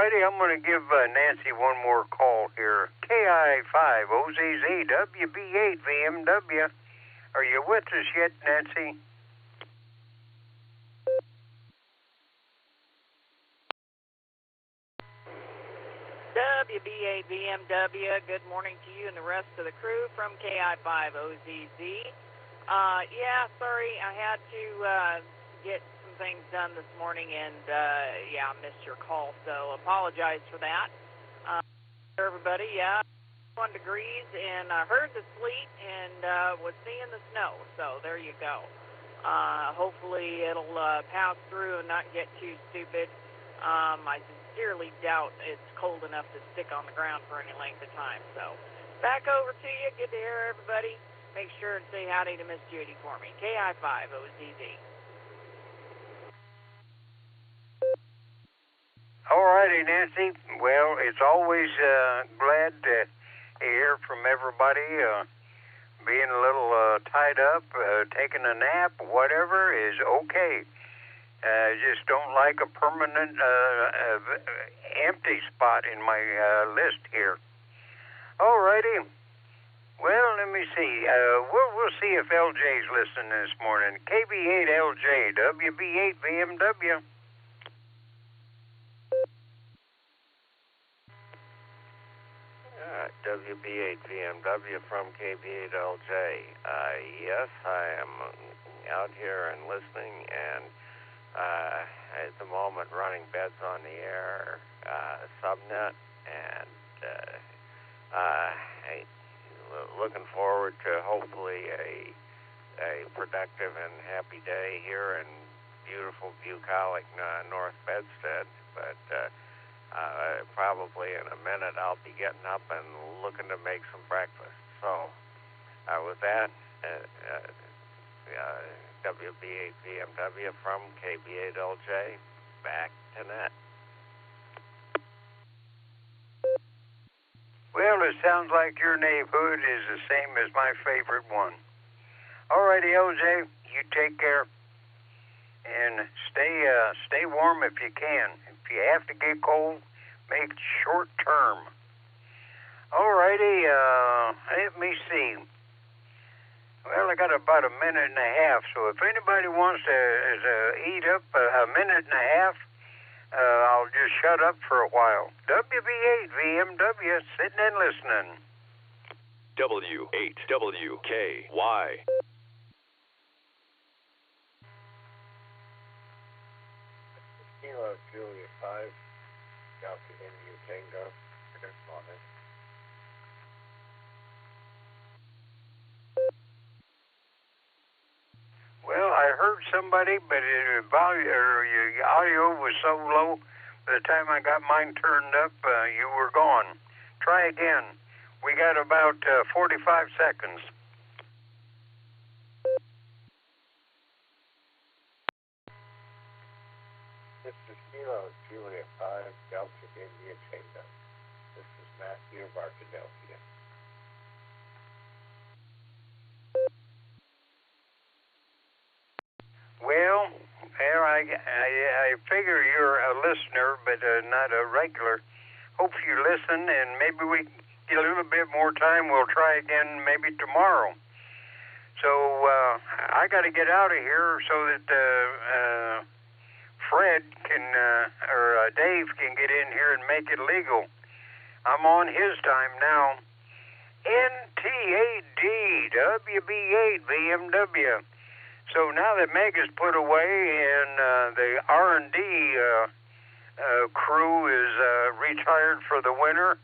righty, I'm going to give Nancy one more call here. KI5 OZZ WB8 VMW. Are you with us yet, Nancy? WB8 VMW, good morning to you and the rest of the crew from KI5 OZZ. Yeah, sorry, I had to get some things done this morning, and yeah, I missed your call, so apologize for that. Everybody, yeah, 1 degrees, and I heard the sleet and was seeing the snow, so there you go. Hopefully it'll pass through and not get too stupid. I sincerely doubt it's cold enough to stick on the ground for any length of time. So, back over to you. Good to hear everybody. Make sure and say howdy to Miss Judy for me. KI5 OZZ. All righty, Nancy. Well, it's always glad to hear from everybody. Being a little tied up, taking a nap, whatever is okay. Just don't like a permanent empty spot in my list here. All righty. Well, let me see. We'll see if LJ's listening this morning. KB8LJ, WB8 VMW. WB8 VMW from KB8LJ. Yes, I am out here and listening, and at the moment running beds on the air, subnet, and looking forward to hopefully a productive and happy day here in beautiful bucolic North Bedstead. But probably in a minute I'll be getting up and looking to make some breakfast. So with that, WB8 VMW from KB8LJ, back to net. Well, it sounds like your neighborhood is the same as my favorite one. All righty, LJ, you take care. And stay warm if you can. If you have to get cold, make it short term. All righty, let me see. Well, I got about a minute and a half, so if anybody wants to eat up a minute and a half, I'll just shut up for a while. WB8 VMW, sitting and listening. W8WKY. Kilo Julia 5, Delta India Tango, good morning. Well, I heard somebody, but your audio was so low, by the time I got mine turned up, you were gone. Try again. We got about 45 seconds. This is Kilo Julia 5, Delta India Tango. This is Matthew of Arkadelphia. Well, I figure you're a listener, but not a regular. Hope you listen, and maybe we get a little bit more time. We'll try again maybe tomorrow. So I got to get out of here so that Fred can or Dave can get in here and make it legal. I'm on his time now. NTAD WB8 VMW. So now that Meg is put away and the R&D crew is retired for the winter,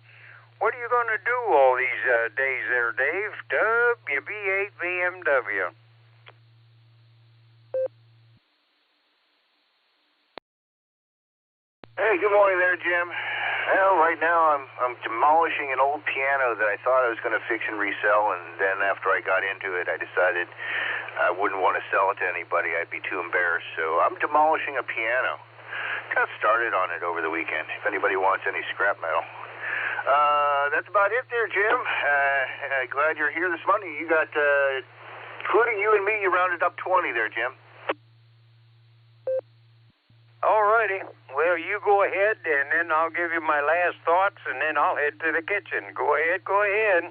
what are you going to do all these days there, Dave? WB8 VMW. Hey, good morning there, Jim. Well, right now I'm demolishing an old piano that I thought I was going to fix and resell, and then after I got into it, I decided I wouldn't want to sell it to anybody. I'd be too embarrassed. So I'm demolishing a piano. Got started on it over the weekend, if anybody wants any scrap metal. That's about it there, Jim. Glad you're here this morning. You got, including you and me, you rounded up 20 there, Jim. All righty. Well, you go ahead, and then I'll give you my last thoughts, and then I'll head to the kitchen. Go ahead. Roger.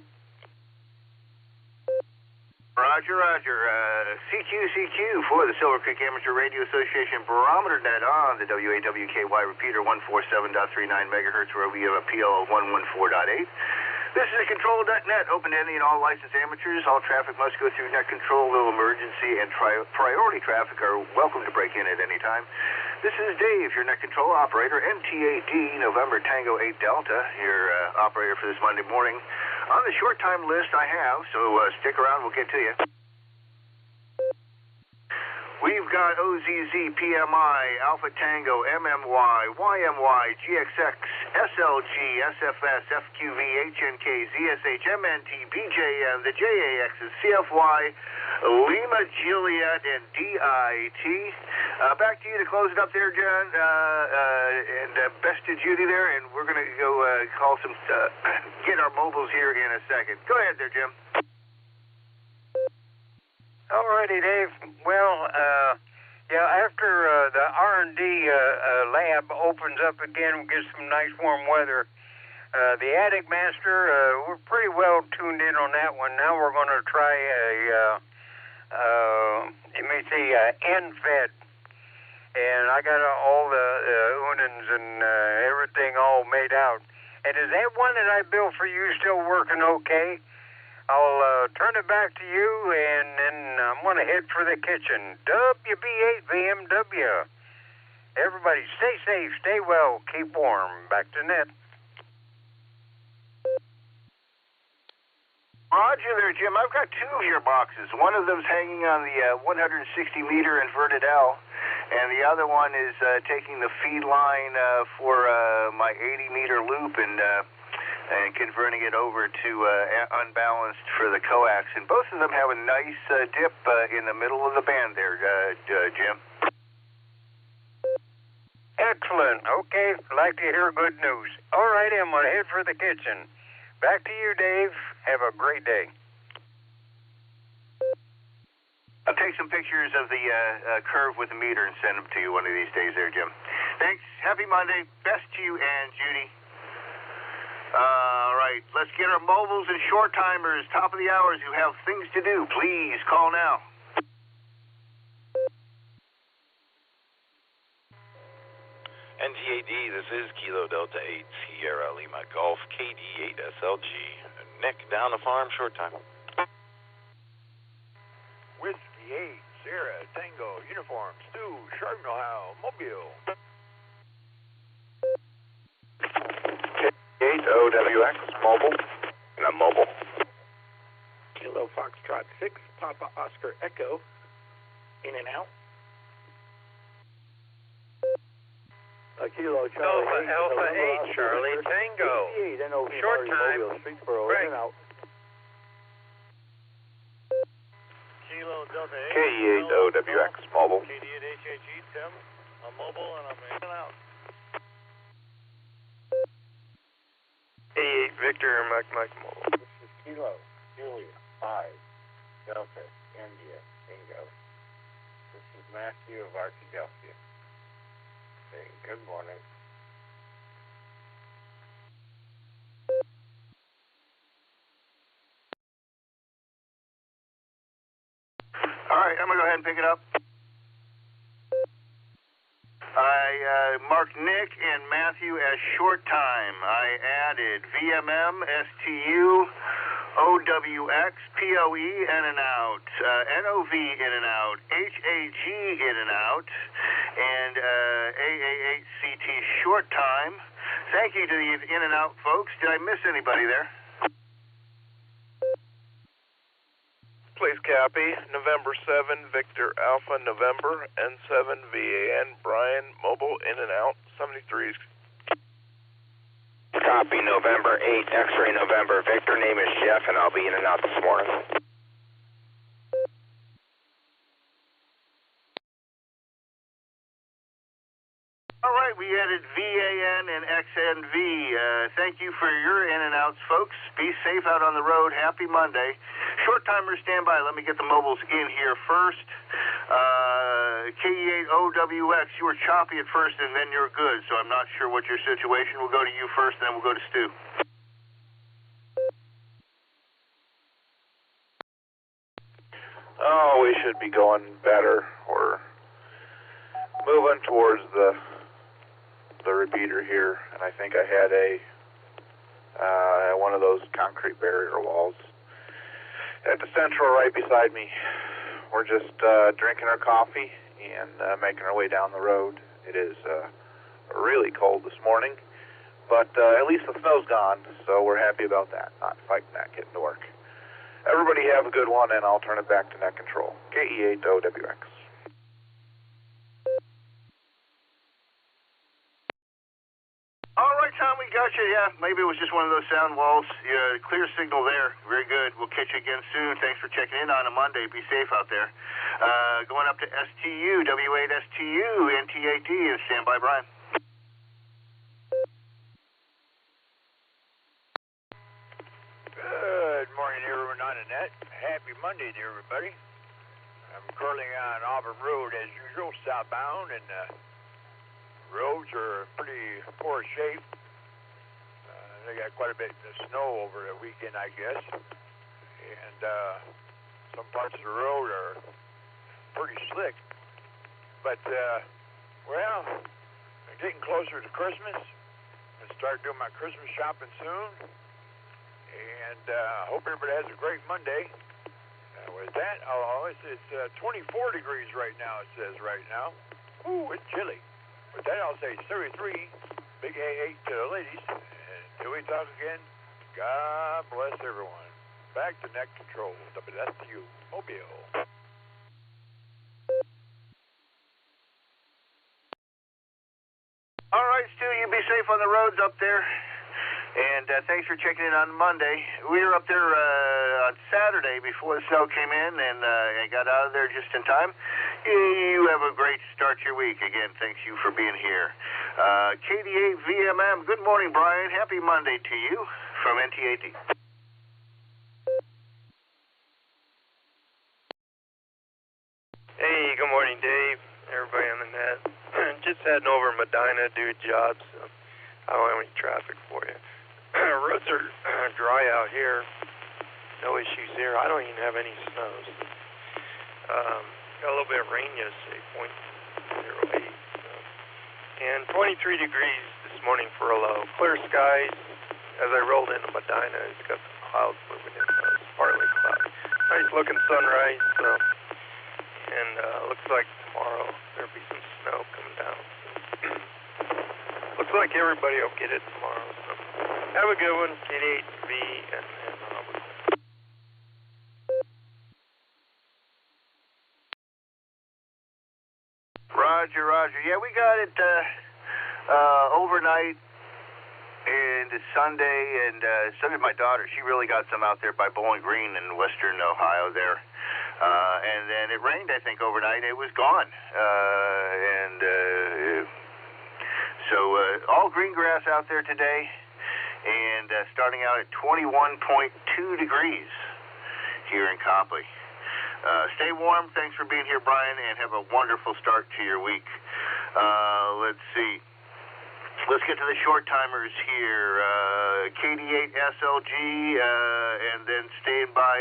CQ for the Silvercreek Amateur Radio Association Barometer Net on the WAWKY repeater 147.39 megahertz, where we have a PL of 114.8. This is a control.net, open to any and all licensed amateurs. All traffic must go through net control. Though emergency and priority traffic are welcome to break in at any time. This is Dave, your net control operator, MTAD, November Tango 8 Delta, your operator for this Monday morning. On the short time list I have, so stick around, we'll get to you. We've got OZZ, PMI, Alpha Tango, MMY, YMY, GXX, SLG, SFS, FQV, HNK, ZSH, MNT, BJM, the JAXs, CFY, Lima, Juliet, and DIT. Back to you to close it up there, John, and best to Judy there, and we're going to go call some, get our mobiles here in a second. Go ahead there, Jim. All righty, Dave. Well, after the R&D lab opens up again, we get some nice warm weather. The Attic Master, we're pretty well tuned in on that one. Now we're going to try NFED. And I got all the unins and everything all made out. And is that one that I built for you still working okay? I'll turn it back to you, and then I'm going to head for the kitchen. WB8VMW. Everybody stay safe, stay well, keep warm. Back to net. Roger there, Jim. I've got two of your boxes. One of them's hanging on the 160-meter inverted L, and the other one is taking the feed line for my 80-meter loop and converting it over to unbalanced for the coax. And both of them have a nice dip in the middle of the band there, Jim. Excellent. Okay, like to hear good news. All righty, I'm going to head for the kitchen. Back to you, Dave. Have a great day. I'll take some pictures of the curve with the meter and send them to you one of these days there, Jim. Thanks. Happy Monday. Best to you and Judy. All right, let's get our mobiles and short timers, top of the hours who have things to do. Please call now. NTAD, this is Kilo Delta 8 Sierra Lima Golf KD 8 SLG. Nick, down the farm, short time. Whiskey 8 Sierra Tango Uniform Stu Chardon, Ohio Mobile. 8 OWX, mobile, and I'm mobile. Kilo Foxtrot 6 Papa Oscar Echo, in and out. Kilo Charlie Alpha 8 Charlie Tango. Short time. Greg. In and out. Kilo Delta 8. K8 OWX, mobile. KD8 HAG Tim. I'm mobile and I'm in and out. K8 Victor, Mike mobile. This is Kilo Julia 5 Delta India Bingo. This is Matthew of Arkadelphia. Saying good morning. All right, I'm going to go ahead and pick it up. I marked Nick and Matthew as short time. I added VMM, STU, OWX, POE in and out, NOV in and out, HAG in and out, and AA8CT short time. Thank you to the in and out folks. Did I miss anybody there? Please copy. November 7, Victor Alpha November, N7 VAN, Brian, mobile, in and out, 73s. Copy. November 8, X-ray November, Victor, name is Jeff, and I'll be in and out this morning. All right, we added VAN Brian and XNV. Thank you for your in and outs, folks. Be safe out on the road. Happy Monday. Short timer standby. Let me get the mobiles in here first. KE8OWX, you were choppy at first and then you're good, so I'm not sure what your situation. We'll go to you first, then we'll go to Stu. Oh, we should be going better. We're moving towards the repeater here, and I think I had one of those concrete barrier walls at the central right beside me. We're just drinking our coffee and making our way down the road. It is really cold this morning, but at least the snow's gone, so we're happy about that, not fighting that getting to work. Everybody have a good one, and I'll turn it back to Net Control. KE8OWX. All right, Tom, we got you. Yeah, maybe it was just one of those sound walls. Yeah, clear signal there. Very good. We'll catch you again soon. Thanks for checking in on a Monday. Be safe out there. Going up to STU, W8STU, NTAT, and stand by, Brian. Good morning, everyone on the net. Happy Monday to everybody. I'm curling on Auburn Road as usual, southbound, and roads are pretty poor shape. They got quite a bit of snow over the weekend, I guess. And some parts of the road are pretty slick. But, well, I'm getting closer to Christmas. I'll start doing my Christmas shopping soon. And hope everybody has a great Monday. With that, it's 24 degrees right now, it says right now. Ooh, it's chilly. With that, I'll say 33, big A8 to the ladies. And until we talk again, God bless everyone. Back to Net Control, WSU Mobile. All right, Stu, you be safe on the roads up there. And thanks for checking in on Monday. We were up there on Saturday before the snow came in, and I got out of there just in time. You have a great start to your week. Again, thanks you for being here. KD8VMM, good morning, Brian. Happy Monday to you from NTAT. Hey, good morning, Dave. Everybody on the net. Just heading over Medina, doing jobs. So I don't have any traffic for you. Roads are dry out here. No issues here. I don't even have any snows. Got a little bit of rain yesterday, 0.08. And 23 degrees this morning for a low. Clear skies. As I rolled into Medina, it's got some clouds moving in. It's partly cloudy. Nice looking sunrise. And looks like tomorrow there'll be some snow coming down. Looks like everybody will get it tomorrow. So have a good one, KD8V and Robert. Roger. Yeah, we got it overnight into Sunday, and so did my daughter. She really got some out there by Bowling Green in western Ohio there. And then it rained, I think, overnight. It was gone. So all green grass out there today, and starting out at 21.2 degrees here in Copley. Stay warm. Thanks for being here, Brian, and have a wonderful start to your week. Let's see. Let's get to the short timers here. KD8SLG, and then stand by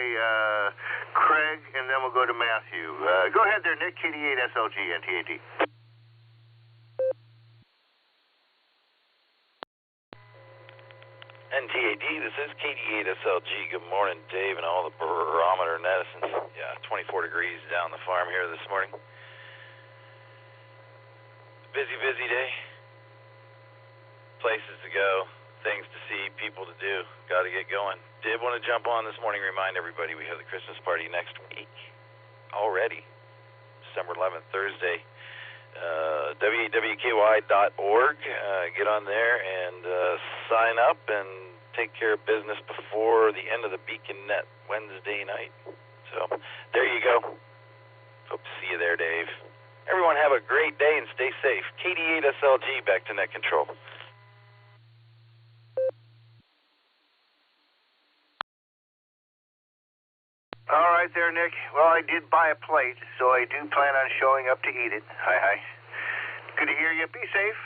Craig, and then we'll go to Matthew. Go ahead there, Nick. KD8SLG, NTAT. NTAT, this is KD8SLG. Good morning, Dave, and all the Barometer Net. Yeah, 24 degrees down the farm here this morning. Busy day. Places to go, things to see, people to do. Got to get going. Did want to jump on this morning, remind everybody we have the Christmas party next week already, December 11th, Thursday. WWKY.org. Get on there and sign up and take care of business before the end of the Beacon Net Wednesday night. So there you go. Hope to see you there, Dave. Everyone have a great day and stay safe. KD8SLG, back to Net Control. All right there, Nick. Well, I did buy a plate, so I do plan on showing up to eat it. Hi. Good to hear you. Be safe,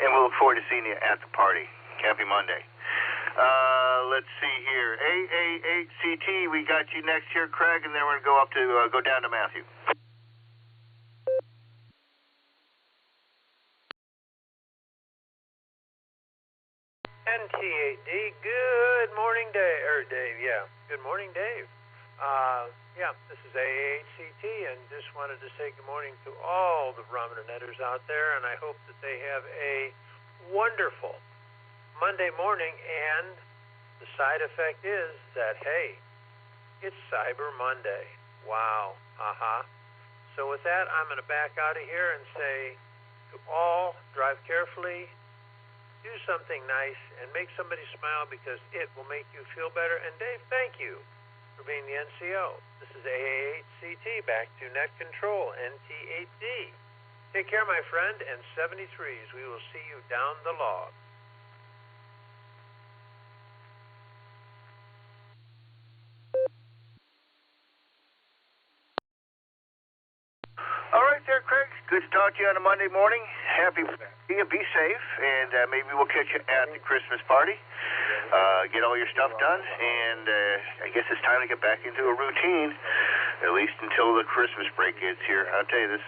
and we'll look forward to seeing you at the party. Happy Monday. Let's see here. AA8CT, we got you next here, Craig, and then we're going to go down to Matthew. NT8D, good morning, Dave. Yeah, good morning, Dave. This is AA8CT, and just wanted to say good morning to all the Barometer Netters out there, and I hope that they have a wonderful Monday morning, and the side effect is that, hey, it's Cyber Monday. Wow, So with that, I'm going to back out of here and say to all, drive carefully, do something nice, and make somebody smile because it will make you feel better. And Dave, thank you for being the NCO. This is AA8CT, back to Net Control, NT8D. Take care, my friend, and 73s. We will see you down the log. All right there, Craig. Good to talk to you on a Monday morning. Happy be safe, and maybe we'll catch you at the Christmas party. Get all your stuff done, and I guess it's time to get back into a routine, at least until the Christmas break gets here. I'll tell you, this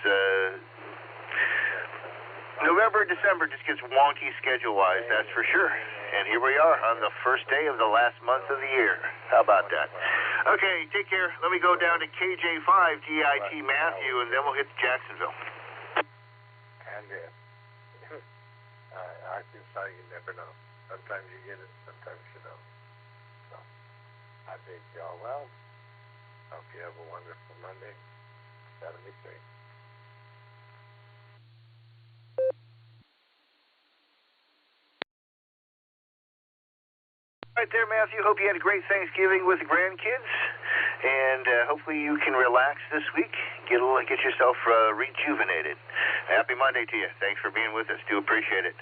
November, December just gets wonky schedule-wise, that's for sure. And here we are on the first day of the last month of the year. How about that? Okay, take care. Let me go down to KJ5, GIT Matthew, and then we'll hit Jacksonville. And Arkansas, you never know. Sometimes you get it, sometimes you don't. So, I bid y'all well. Hope you have a wonderful Monday. 73. Right there, Matthew. Hope you had a great Thanksgiving with the grandkids, and hopefully you can relax this week. Get yourself rejuvenated. Happy Monday to you. Thanks for being with us. Do appreciate it.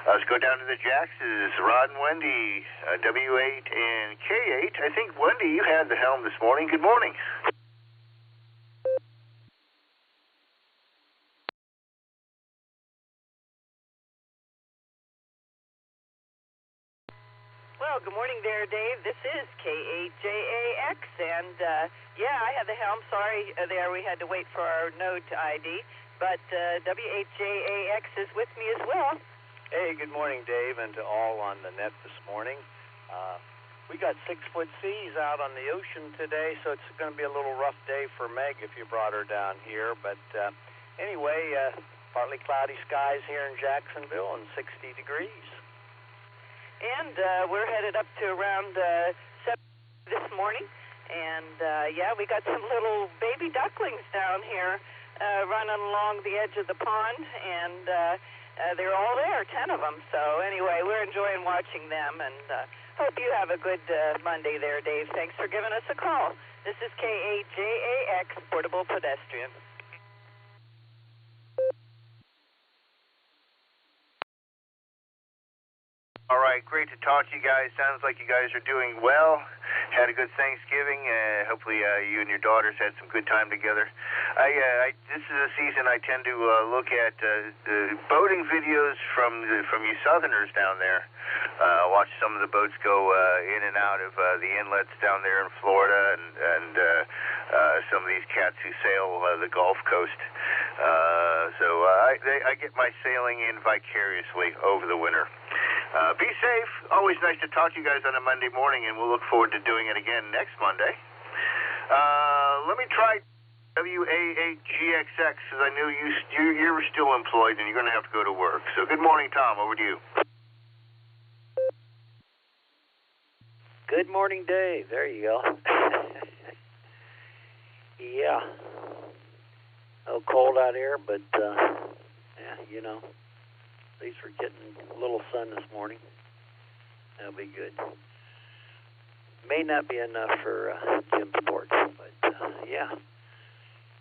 Let's go down to the Jacks. This is Rod and Wendy, W8 and K8. I think, Wendy, you had the helm this morning. Good morning. Well, good morning there, Dave. This is K8JAX, and I had the helm. Sorry, there we had to wait for our node to ID, but W8JAX is with me as well. Hey, good morning, Dave, and to all on the net this morning. We got 6-foot seas out on the ocean today, so it's going to be a little rough day for Meg if you brought her down here. But anyway, partly cloudy skies here in Jacksonville and 60 degrees. And we're headed up to around 7 this morning. And, we got some little baby ducklings down here running along the edge of the pond. And they're all there, 10 of them. So, anyway, we're enjoying watching them. And hope you have a good Monday there, Dave. Thanks for giving us a call. This is K8JAX, Portable Pedestrian. All right, great to talk to you guys. Sounds like you guys are doing well. Had a good Thanksgiving. Hopefully you and your daughters had some good time together. This is a season I tend to look at boating videos from you Southerners down there. Watch some of the boats go in and out of the inlets down there in Florida, and some of these cats who sail the Gulf Coast. So I get my sailing in vicariously over the winter. Be safe. Always nice to talk to you guys on a Monday morning, and we'll look forward to doing it again next Monday. Let me try WA8GXX, because I knew you're still employed and you're going to have to go to work. So good morning, Tom. Over to you. Good morning, Dave. There you go. Yeah. A little cold out here, but, at least we're getting a little sun this morning. That'll be good. May not be enough for Jim Sports, but, yeah.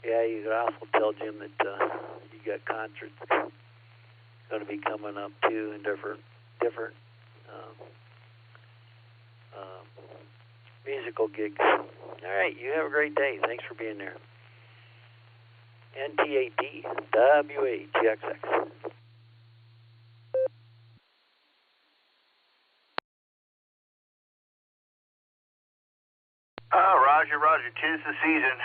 Yeah, you could also tell Jim that you got concerts going to be coming up, too, in different musical gigs All right, you have a great day. Thanks for being there. NT8D WATXX. Roger. 'Tis the season.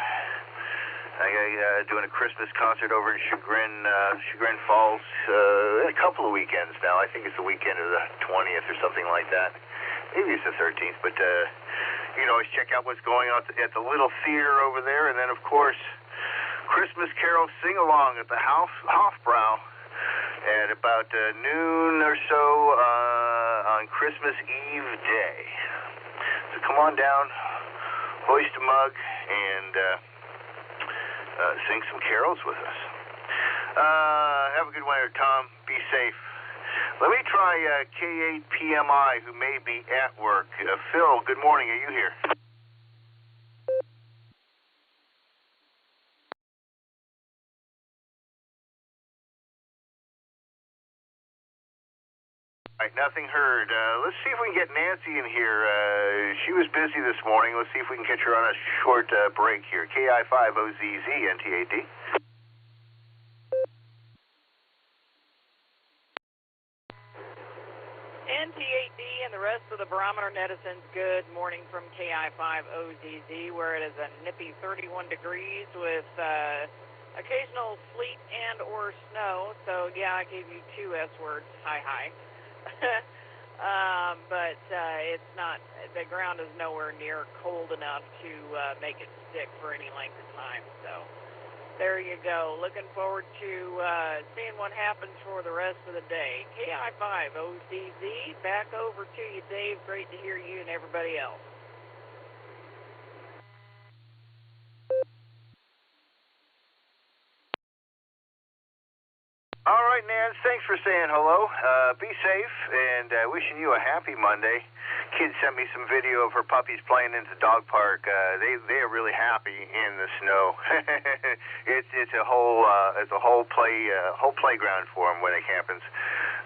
I doing a Christmas concert over in Chagrin Falls in a couple of weekends now. I think it's the weekend of the 20th or something like that. Maybe it's the 13th, but you can always check out what's going on at the little theater over there, and then of course Christmas Carol sing-along at the Hofbrau at about noon or so on Christmas Eve day. So come on down, hoist a mug, and sing some carols with us. Have a good one, Tom. Be safe. Let me try K8PMI, who may be at work. Phil, good morning. Are you here? All right, nothing heard. Let's see if we can get Nancy in here. She was busy this morning. Let's see if we can catch her on a short break here. KI5OZZ, NTAD. NT8D and the rest of the Barometer netizens, good morning from KI5OZZ, where it is a nippy 31 degrees with occasional sleet and or snow. So, yeah, I gave you two S words, hi. But it's not, the ground is nowhere near cold enough to make it stick for any length of time. So there you go. Looking forward to seeing what happens for the rest of the day. KI5OZZ, back over to you, Dave. Great to hear you and everybody else. All right, Nance, thanks for saying hello. Be safe, and wishing you a happy Monday. Kid sent me some video of her puppies playing in the dog park. They are really happy in the snow. it's a whole playground for them when it happens.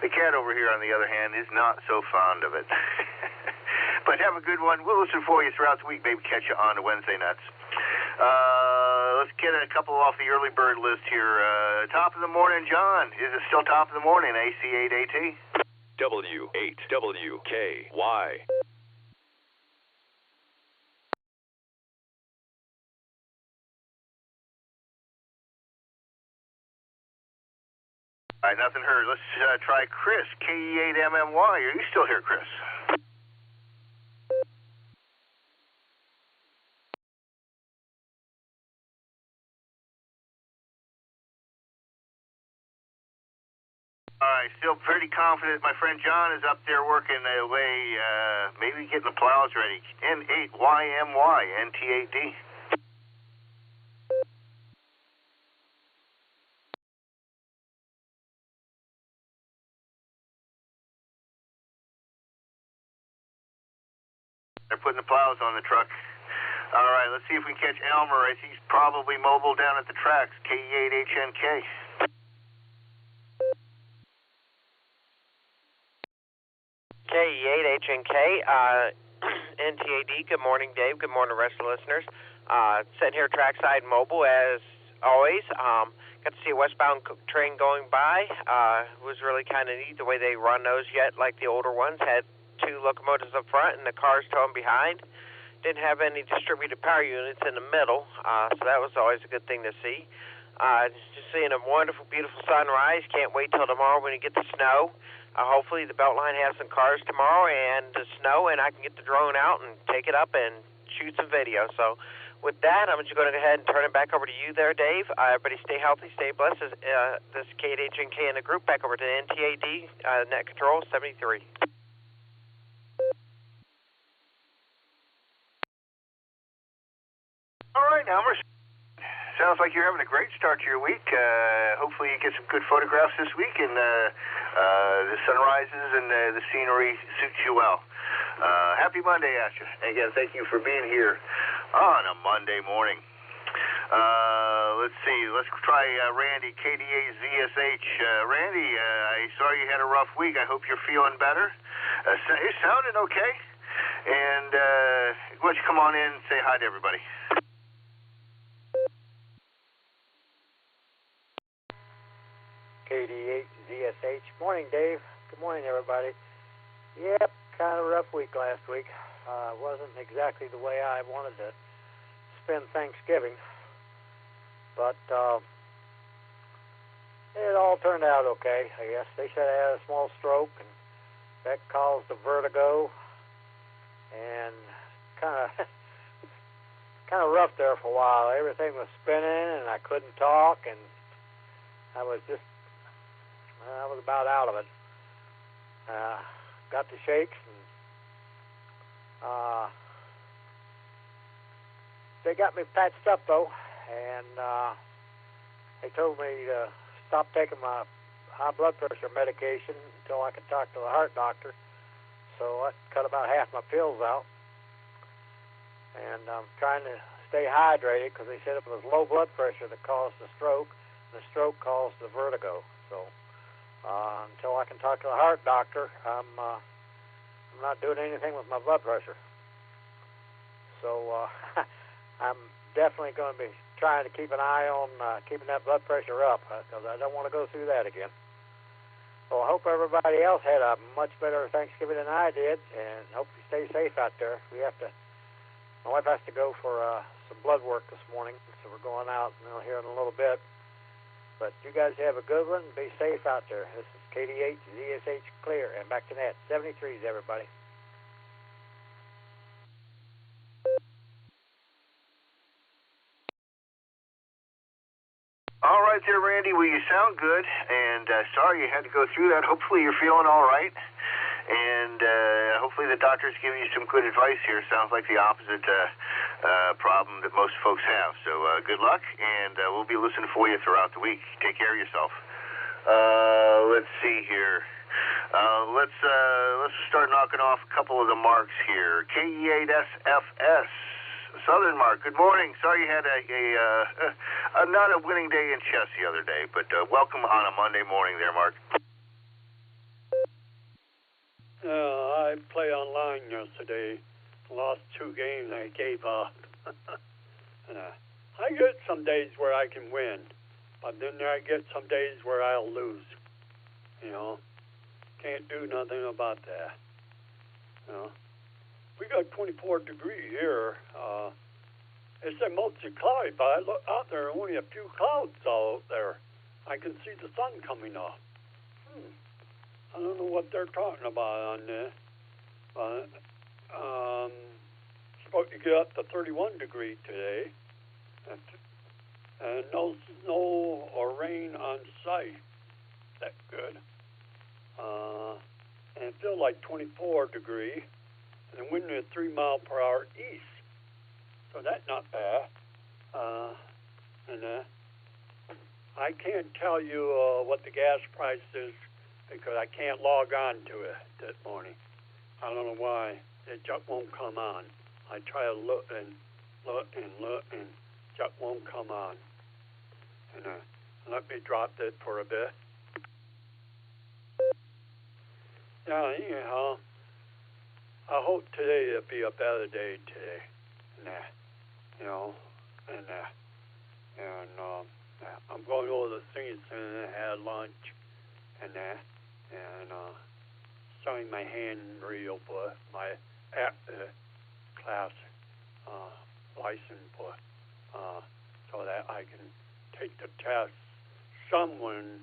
The cat over here, on the other hand, is not so fond of it. But have a good one. We'll listen for you throughout the week. Maybe catch you on the Wednesday nuts. Let's get a couple off the early bird list here. Top of the morning, John. Is it still top of the morning, AC8AT? W8WKY. All right, nothing heard. Let's try Chris, KE8MMY. Are you still here, Chris? All right, still pretty confident my friend John is up there working away, maybe getting the plows ready. N8YMY, NT8D. They're putting the plows on the truck. All right, let's see if we can catch Elmer. He's probably mobile down at the tracks, KE8HNK. KE8HNK, NTAD, good morning, Dave. Good morning, rest of the listeners. Sitting here trackside mobile as always. Got to see a westbound train going by. It was really kind of neat the way they run those yet, like the older ones. Had two locomotives up front and the cars towing behind. Didn't have any distributed power units in the middle, so that was always a good thing to see. Just seeing a wonderful, beautiful sunrise. Can't wait till tomorrow when you get the snow. Hopefully the Beltline has some cars tomorrow and the snow, and I can get the drone out and take it up and shoot some video. So with that, I'm just going to go ahead and turn it back over to you there, Dave. Everybody stay healthy, stay blessed. This is KHNK and the group. Back over to the NTAD, Net Control 73. All right, Elmer. Sounds like you're having a great start to your week. Hopefully you get some good photographs this week, and the sunrises and the scenery suits you well. Happy Monday, Asher. Again, thank you for being here on a Monday morning. Let's see. Let's try Randy, KDAZSH. Randy, I saw you had a rough week. I hope you're feeling better. You're sounding okay. And why don't you come on in and say hi to everybody? KD8ZSH. Morning, Dave. Good morning, everybody. Yep, kind of a rough week last week. Wasn't exactly the way I wanted to spend Thanksgiving, but it all turned out okay, I guess. They said I had a small stroke, and that caused a vertigo, and kind of rough there for a while. Everything was spinning, and I couldn't talk, and I was about out of it. Got the shakes, and they got me patched up, though, and they told me to stop taking my high blood pressure medication until I could talk to the heart doctor. So I cut about half my pills out, and I'm trying to stay hydrated because they said it was low blood pressure that caused the stroke, and the stroke caused the vertigo. So until I can talk to the heart doctor, I'm not doing anything with my blood pressure. So I'm definitely going to be trying to keep an eye on keeping that blood pressure up because I don't want to go through that again. So I hope everybody else had a much better Thanksgiving than I did, and hope you stay safe out there. My wife has to go for some blood work this morning, so we're going out here in a little bit. But you guys have a good one. Be safe out there. This is KD8 ZSH Clear, and back to net. 73s, everybody. All right there, Randy. Well, you sound good, and sorry you had to go through that. Hopefully you're feeling all right, and hopefully the doctor's giving you some good advice here. Sounds like the opposite problem that most folks have. So good luck, and we'll be listening for you throughout the week. Take care of yourself. Let's see here. Let's start knocking off a couple of the marks here. KE8SFS. Southern Mark, good morning. Sorry you had a not a winning day in chess the other day, but welcome on a Monday morning there, Mark. I played online yesterday. Lost 2 games. I gave up. I get some days where I can win, but then I get some days where I'll lose. Can't do nothing about that. We got 24 degrees here. It's mostly cloudy, but I look out there, only a few clouds out there. I can see the sun coming up. I don't know what they're talking about on this, but supposed to get up to 31 degrees today, and no snow or rain on site. That's good. And it feels like 24 degrees. And the wind is 3 miles per hour east, so that's not bad. I can't tell you what the gas price is because I can't log on to it this morning. I don't know why. It just won't come on. I try to look, and just won't come on. And let me drop it for a bit. Yeah, anyhow. I hope today will be a better day today. I'm going over the things and had lunch and showing my hand real for my class license for so that I can take the test someone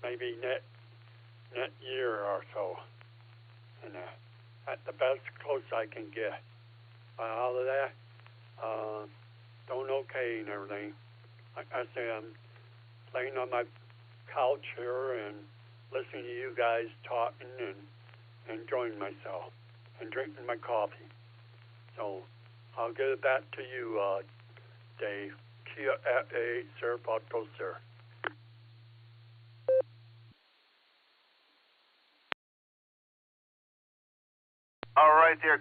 maybe next year or so. And that's the best close I can get. Out of that, doing okay and everything. Like I say, I'm laying on my couch here and listening to you guys talking and enjoying myself and drinking my coffee. So I'll get it back to you, Dave. Kia at A, Sir Pato, sir. All right there,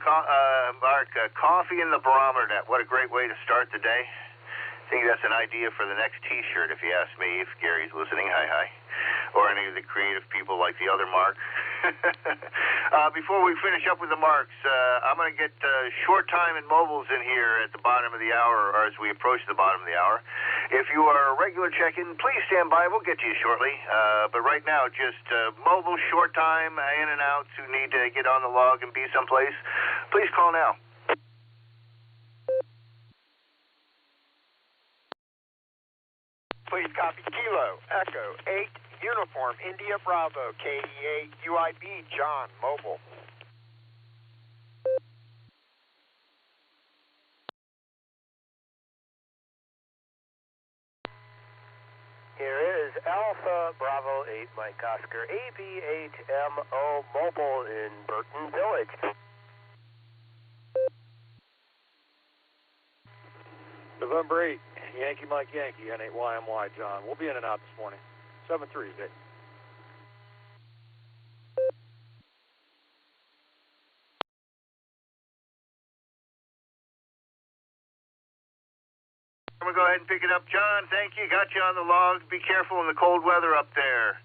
Mark. Coffee in the Barometer Net. What a great way to start the day. think that's an idea for the next T-shirt, if you ask me, if Gary's listening. Hi. Or any of the creative people like the other Mark. Before we finish up with the Marks, I'm going to get short time and mobiles in here at the bottom of the hour, or as we approach the bottom of the hour. If you are a regular check-in, please stand by. We'll get to you shortly. But right now, just mobile, short time, in and outs who need to get on the log and be someplace, please call now. Please copy Kilo, Echo, 8, Uniform, India, Bravo, KEA, UIB, John, mobile. Here is Alpha Bravo 8 Mike Oscar, AB8MO, mobile in Burton Village. November 8, Yankee Mike Yankee, N8YMY John. We'll be in and out this morning. 7-3, Vic. I'm going to go ahead and pick it up. John, thank you. Got you on the log. Be careful in the cold weather up there.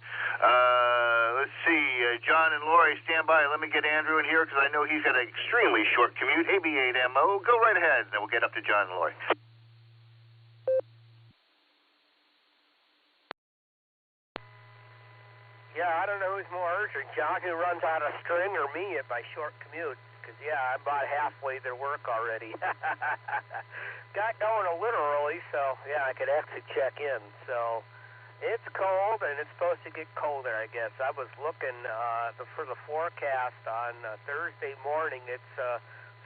Let's see. John and Lori, stand by. Let me get Andrew in here because I know he's got an extremely short commute. AB8MO. Go right ahead, and then we'll get up to John and Lori. Yeah, I don't know who's more urgent, John, who runs out of string, or me at my short commute. Because, yeah, I'm about halfway to work already. Got going a little early, so, yeah, I could actually check in. So, it's cold, and it's supposed to get colder, I guess. I was looking for the forecast on Thursday morning. It's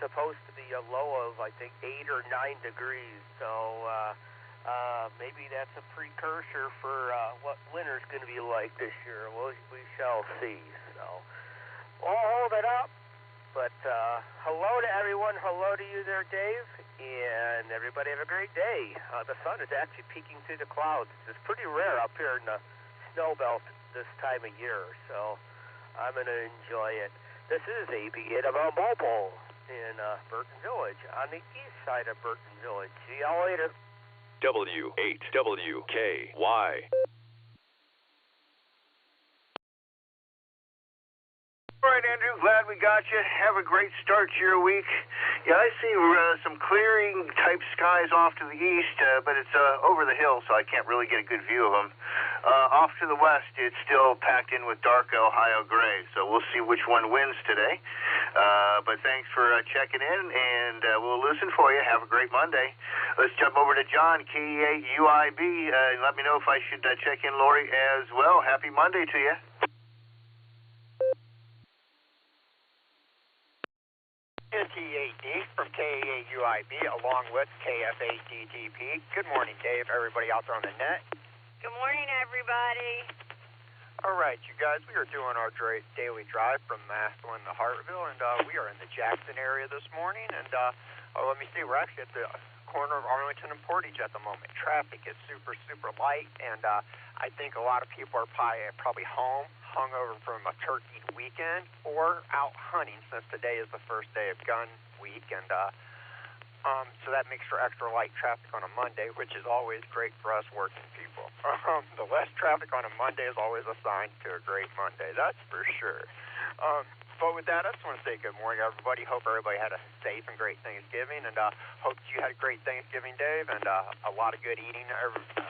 supposed to be a low of, I think, 8 or 9 degrees. So, maybe that's a precursor for what winter's going to be like this year. We shall see. So, we'll hold it up. But hello to everyone. Hello to you there, Dave. And everybody have a great day. The sun is actually peeking through the clouds. It's pretty rare up here in the snow belt this time of year. So I'm going to enjoy it. This is AB8MO Mobile in Burton Village on the east side of Burton Village. See y'all later. W8WKY. All right, Andrew, glad we got you. Have a great start to your week. Yeah, I see some clearing type skies off to the east, but it's over the hill, so I can't really get a good view of them. Off to the west, it's still packed in with dark Ohio gray, so we'll see which one wins today. But thanks for checking in, and we'll listen for you. Have a great Monday. Let's jump over to John, KEA UIB, and let me know if I should check in Lori as well. Happy Monday to you. NT8D from KEA UIB along with KFA-DTP. Good morning, Dave. Everybody out there on the net. Good morning, everybody. All right, you guys, we are doing our daily drive from Massillon to Hartville, and we are in the Jackson area this morning. And let me see, we're actually at the corner of Arlington and Portage at the moment. Traffic is super, super light, and I think a lot of people are probably home, hungover from a turkey weekend, or out hunting since today is the first day of gun week, and so that makes for extra light traffic on a Monday, which is always great for us working people. The less traffic on a Monday is always a sign to a great Monday, that's for sure. But with that, I just want to say good morning, everybody. Hope everybody had a safe and great Thanksgiving, and hope you had a great Thanksgiving, Dave, and a lot of good eating.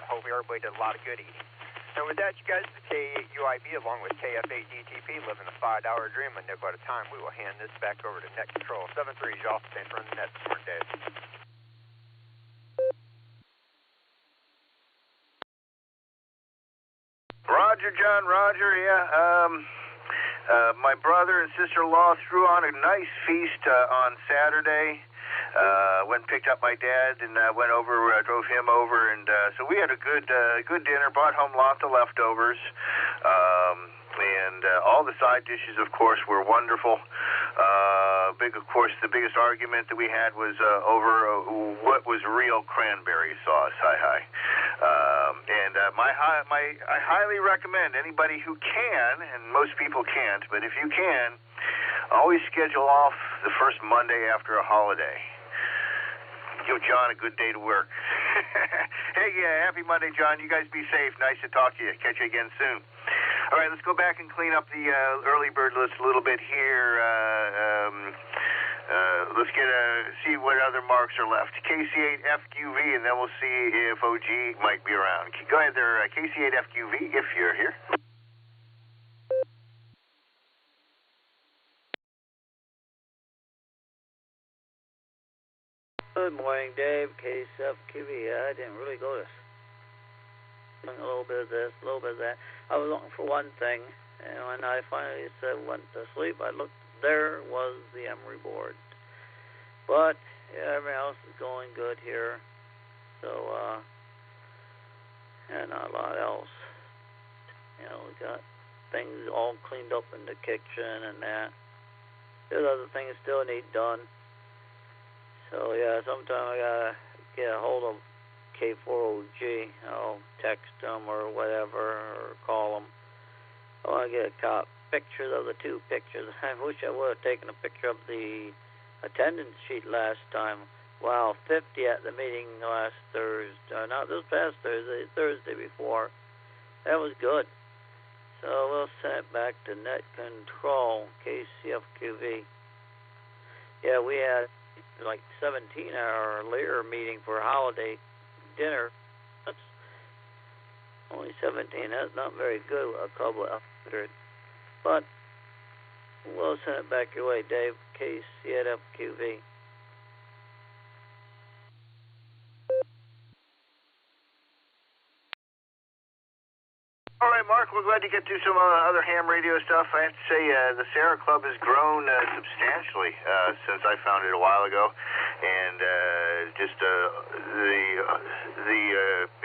Hopefully everybody did a lot of good eating. And with that, you guys, the KUIB along with KFA-DTP living a $5 dream a nickel at a time. We will hand this back over to Net Control 7-3, y'all. Thanks for running the net this morning, Dave. Roger, John, Roger, yeah. My brother and sister-in-law threw on a nice feast on Saturday. Went and picked up my dad and went over, drove him over, and so we had a good dinner, brought home lots of leftovers, and all the side dishes, of course, were wonderful. Of course, the biggest argument that we had was over what was real cranberry sauce. And I highly recommend anybody who can, and most people can't, but if you can, always schedule off the first Monday after a holiday. Give John a good day to work. Hey, happy Monday, John. You guys be safe. Nice to talk to you. Catch you again soon. All right, let's go back and clean up the early bird list a little bit here. Let's see what other marks are left. KC8FQV, and then we'll see if OG might be around. Go ahead there, KC8FQV, if you're here. Good morning, Dave. KC8FQV. I didn't really go to a little bit of this, a little bit of that. I was looking for one thing, and when I finally went to sleep, I looked. There was the emery board. But yeah, everything else is going good here. So, and not a lot else. You know, we got things all cleaned up in the kitchen and that. There's other things still need done. So yeah, sometime I gotta get a hold of K4OG. I'll text them or whatever, or call them. I want to get a pictures of the two pictures. I wish I would have taken a picture of the attendance sheet last time. Wow, 50 at the meeting last Thursday. Not this past Thursday, Thursday before. That was good. So we'll send it back to Net Control, KC8FQV. Yeah, we had like 17-hour later meeting for a holiday dinner. That's only 17. That's not very good with a couple of 100. But we'll send it back your way, Dave. KC8FQV. All right, Mark, we're glad to get to some other ham radio stuff. I have to say the Sarah Club has grown substantially since I found it a while ago. And just the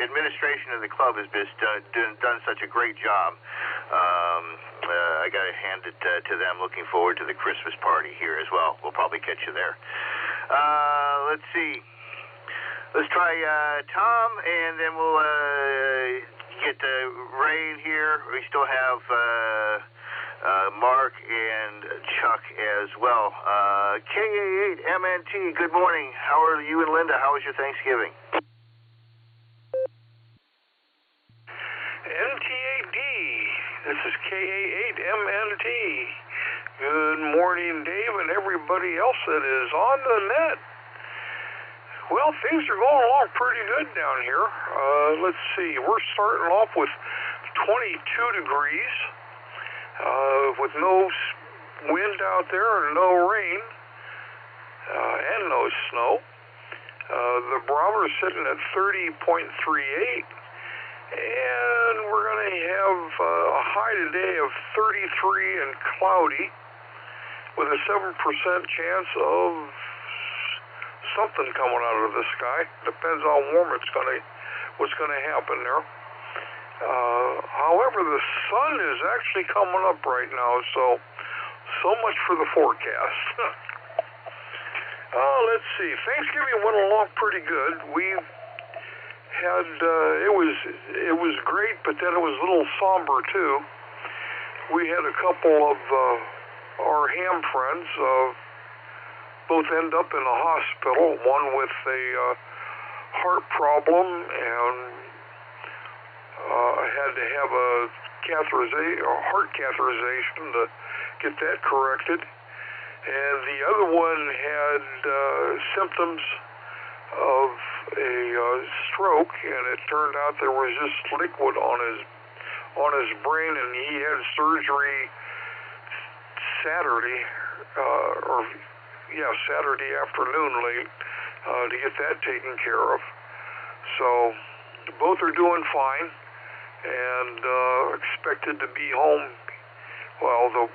administration of the club has just done such a great job. I got to hand it to them. Looking forward to the Christmas party here as well. We'll probably catch you there. Let's see. Let's try Tom, and then we'll get Ray in here. We still have Mark and Chuck as well. KA8MNT, good morning. How are you and Linda? How was your Thanksgiving? NTAD, this is KA8MNT. Good morning, Dave, and everybody else that is on the net. Well, things are going along pretty good down here. Let's see, we're starting off with 22 degrees, with no wind out there and no rain, and no snow. The barometer is sitting at 30.38, and we're going to have a high today of 33 and cloudy, with a 7% chance of something coming out of the sky. Depends how warm what's going to happen there. However, the sun is actually coming up right now, so much for the forecast. Let's see. Thanksgiving went along pretty good. We had it was great, but then it was a little somber too. We had a couple of our ham friends both end up in the hospital, one with a heart problem, and I had to have a heart catheterization to get that corrected. And the other one had symptoms of a stroke, and it turned out there was just liquid on his brain, and he had surgery Saturday, Saturday afternoon late, to get that taken care of. So both are doing fine, and expected to be home. Well, the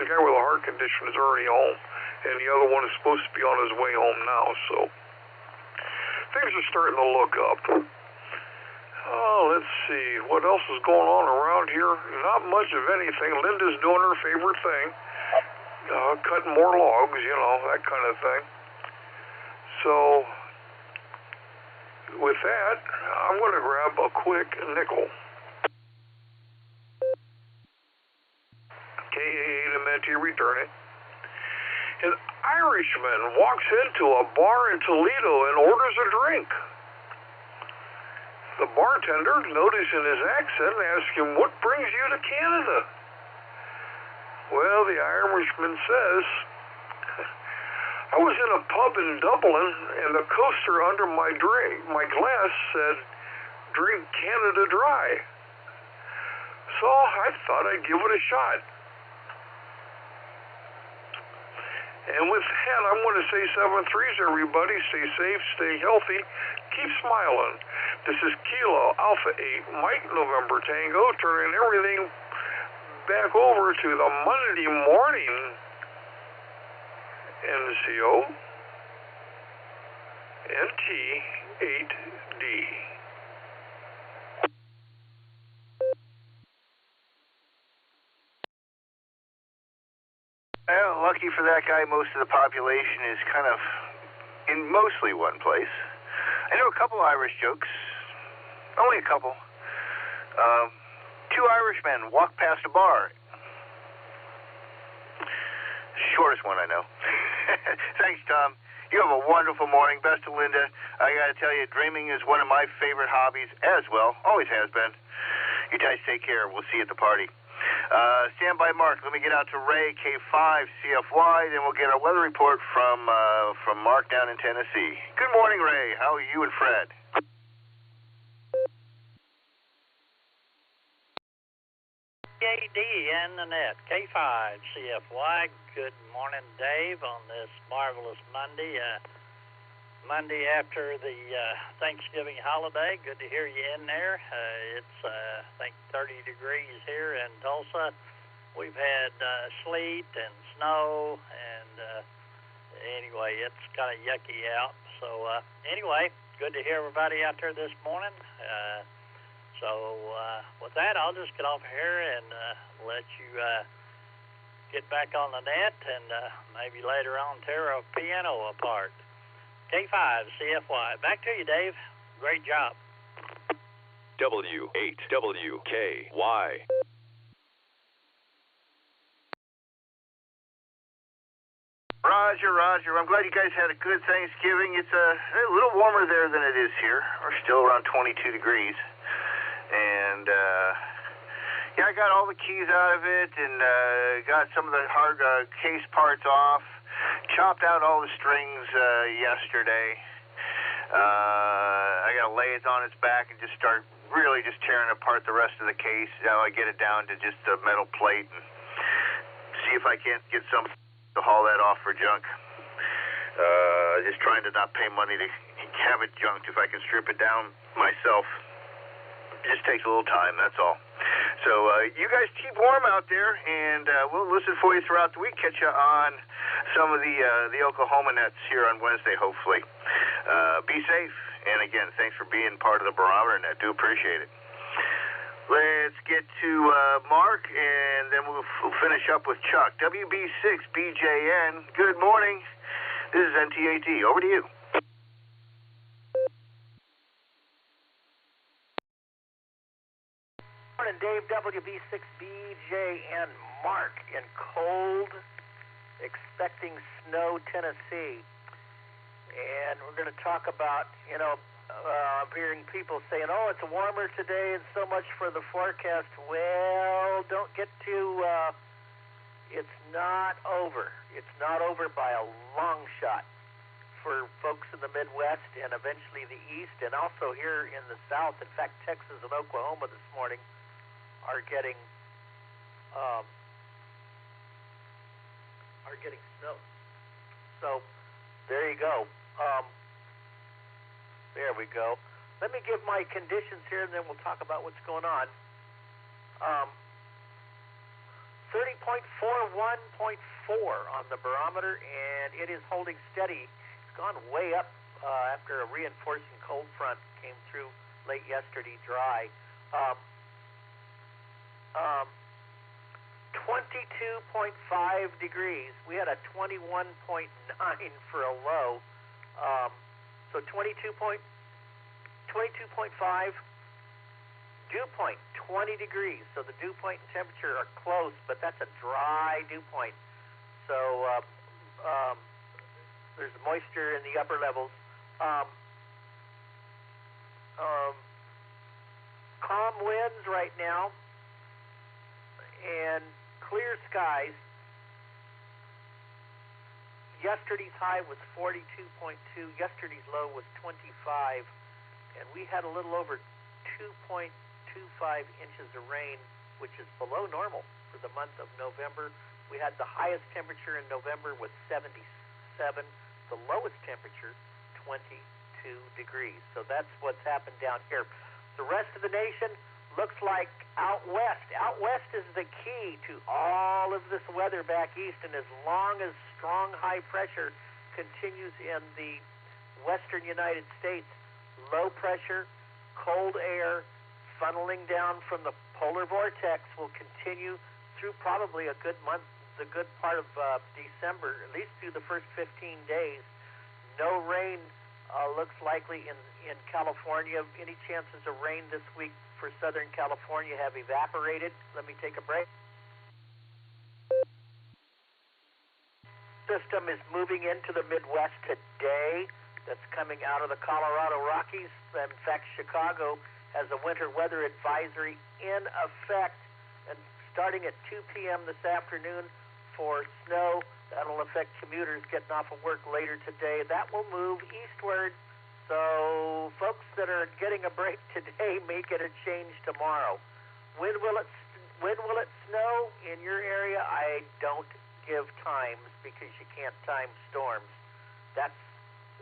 guy with the heart condition is already home, and the other one is supposed to be on his way home now. So things are starting to look up. Let's see, what else is going on around here? Not much of anything. Linda's doing her favorite thing, cutting more logs, that kind of thing. So with that, I'm going to grab a quick nickel. KA8MNT, return it. An Irishman walks into a bar in Toledo and orders a drink. The bartender, noticing his accent, asks him, "What brings you to Canada?" Well, the Irishman says, "I was in a pub in Dublin, and the coaster under my glass said, 'Drink Canada Dry.' So I thought I'd give it a shot." And with that, I'm going to say 7-3s, everybody. Stay safe, stay healthy, keep smiling. This is Kilo Alpha 8, Mike November Tango, turning everything back over to the Monday morning NCO NT8D. Well, lucky for that guy, most of the population is kind of in mostly one place. I know a couple Irish jokes. Only a couple. Two Irishmen walk past a bar. Shortest one I know. Thanks, Tom. You have a wonderful morning. Best to Linda. I got to tell you, dreaming is one of my favorite hobbies as well. Always has been. You guys take care. We'll see you at the party. Stand by, Mark. Let me get out to Ray, K5, CFY, then we'll get our weather report from Mark down in Tennessee. Good morning, Ray. How are you and Fred? KD and the net, K5, CFY. Good morning, Dave, on this marvelous Monday. Monday after the Thanksgiving holiday. Good to hear you in there. It's, I think, 30 degrees here in Tulsa. We've had sleet and snow, and anyway, it's kind of yucky out. So anyway, good to hear everybody out there this morning. So with that, I'll just get off here and let you get back on the net and maybe later on tear a piano apart. K5, CFY. Back to you, Dave. Great job. W8WKY. Roger. I'm glad you guys had a good Thanksgiving. It's a little warmer there than it is here. We're still around 22 degrees. And, yeah, I got all the keys out of it and got some of the hard case parts off. Chopped out all the strings yesterday. I got to lay it on its back and just start really just tearing apart the rest of the case. Now I get it down to just a metal plate and see if I can't get some to haul that off for junk. Just trying to not pay money to have it junked if I can strip it down myself. It just takes a little time, that's all. So you guys keep warm out there, and we'll listen for you throughout the week. Catch you on some of the Oklahoma nets here on Wednesday, hopefully. Be safe, and again, thanks for being part of the Barometer Net. Do appreciate it. Let's get to Mark, and then we'll finish up with Chuck. WB6BJN, good morning. This is NTAT. Over to you. Morning, Dave. WB6BJN, Mark in cold, expecting snow, Tennessee. And we're going to talk about, I'm hearing people saying, oh, it's warmer today and so much for the forecast. Well, don't get too, it's not over. It's not over by a long shot for folks in the Midwest and eventually the East, and also here in the South. In fact, Texas and Oklahoma this morning are getting snow. So there you go. There we go. Let me give my conditions here, and then we'll talk about what's going on. 30.41.4 on the barometer, and it is holding steady. It's gone way up after a reinforcing cold front came through late yesterday, dry. 22.5 degrees. We had a 21.9 for a low. So 22.5. Dew point, 20 degrees. So the dew point and temperature are close, but that's a dry dew point. So there's moisture in the upper levels. Calm winds right now and clear skies. Yesterday's high was 42.2. Yesterday's low was 25, and we had a little over 2.25 inches of rain, which is below normal for the month of November. We had the highest temperature in November was 77. The lowest temperature, 22 degrees. So that's what's happened down here. The rest of the nation looks like out west. Out west is the key to all of this weather back east, and as long as strong high pressure continues in the western United States, low pressure, cold air funneling down from the polar vortex will continue through probably a good month, the good part of December, at least through the first 15 days. No rain looks likely in California. Any chances of rain this week for Southern California have evaporated. Let me take a break. System is moving into the Midwest today. That's coming out of the Colorado Rockies. In fact, Chicago has a winter weather advisory in effect, and starting at 2 p.m. this afternoon for snow. That'll affect commuters getting off of work later today. That will move eastward, so folks that are getting a break today may get a change tomorrow. When will it snow in your area? I don't give times because you can't time storms. That's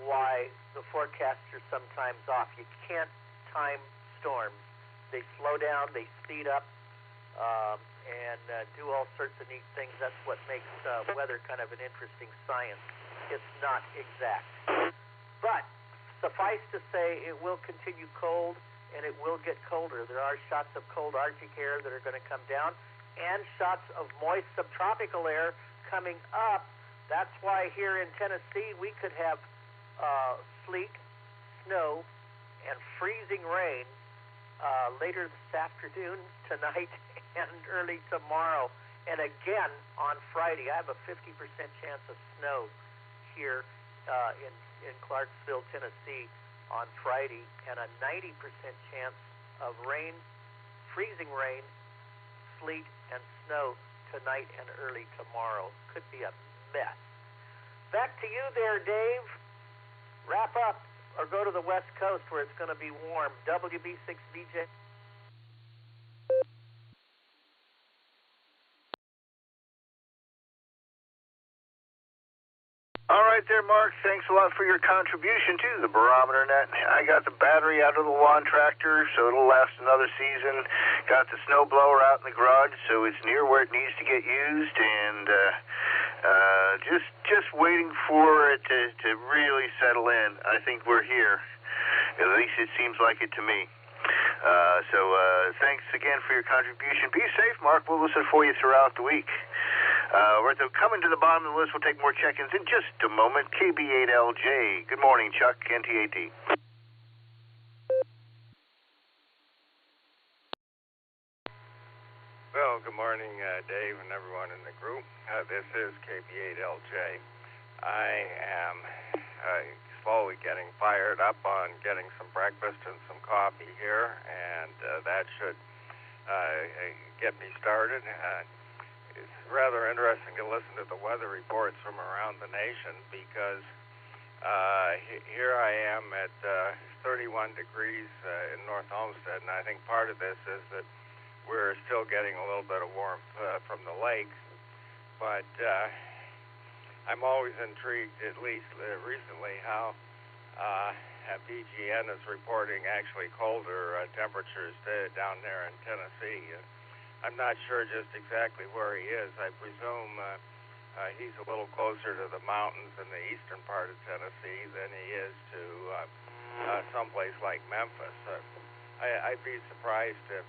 why the forecasts are sometimes off. You can't time storms. They slow down, they speed up, and do all sorts of neat things. That's what makes weather kind of an interesting science. It's not exact. But suffice to say, it will continue cold, and it will get colder. There are shots of cold Arctic air that are going to come down, and shots of moist subtropical air coming up. That's why here in Tennessee we could have sleet, snow, and freezing rain later this afternoon, tonight, and early tomorrow. And again on Friday, I have a 50% chance of snow here in Clarksville, Tennessee on Friday, and a 90% chance of rain, freezing rain, sleet, and snow tonight and early tomorrow. Could be a mess. Back to you there, Dave. Wrap up or go to the West Coast where it's going to be warm. WB6BJ. All right there, Mark. Thanks a lot for your contribution to the Barometer Net. I got the battery out of the lawn tractor, so it'll last another season. Got the snow blower out in the garage, so it's near where it needs to get used, and just waiting for it to really settle in. I think we're here. At least it seems like it to me. So thanks again for your contribution. Be safe, Mark. We'll listen for you throughout the week. We're coming to the bottom of the list. We'll take more check-ins in just a moment. KB8LJ. Good morning, Chuck. NTAD. Well, good morning, Dave and everyone in the group. This is KB8LJ. I am slowly getting fired up on getting some breakfast and some coffee here, and that should get me started. It's rather interesting to listen to the weather reports from around the nation because here I am at 31 degrees in North Olmsted, and I think part of this is that we're still getting a little bit of warmth from the lake, but I'm always intrigued, at least recently, how BGN is reporting actually colder temperatures down there in Tennessee. I'm not sure just exactly where he is. I presume he's a little closer to the mountains in the eastern part of Tennessee than he is to someplace like Memphis. I'd be surprised if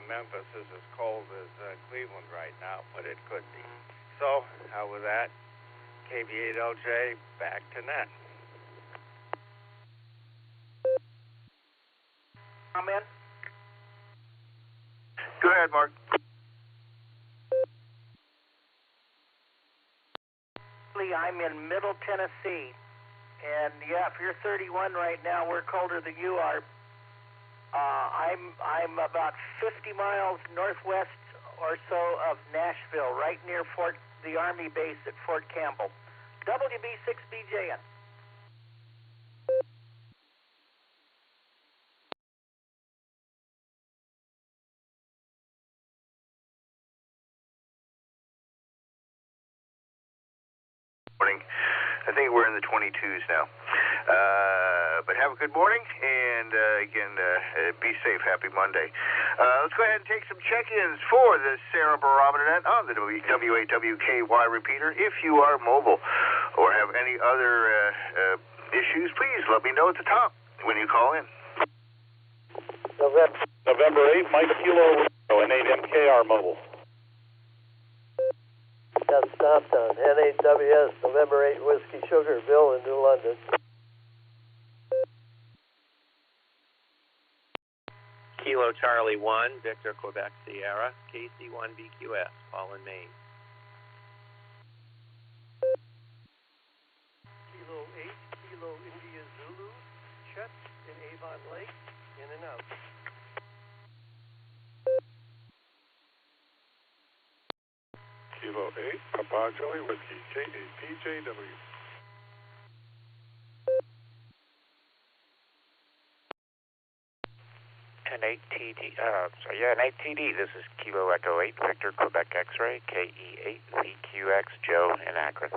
Memphis is as cold as Cleveland right now, but it could be. So, with that, KB8LJ, back to net. Comment? Go ahead, Mark. Mosley. I'm in Middle Tennessee. And yeah, if you're 31 right now, we're colder than you are. I'm about 50 miles northwest or so of Nashville, right near the Army base at Fort Campbell. WB6BJN. Morning. I think we're in the 22s now. But have a good morning, and again, be safe. Happy Monday. Let's go ahead and take some check-ins for the Sarah Barometer Net on the WAWKY repeater. If you are mobile or have any other issues, please let me know at the top when you call in. November 8th, Mike Kilo and 8MKR mobile. That's Stomptown, NHWS, November 8 Whiskey Sugar, Bill in New London. Kilo Charlie 1, Victor Quebec Sierra, KC1BQS, all in Maine. Kilo 8, Kilo India Zulu, Chet in Avon Lake, in and out. Kilo 8, Papa Joey Whiskey, KAPJW. N8TD, this is Kilo Echo 8, Victor Quebec X-Ray, KE8, VQX, Joe in Akron.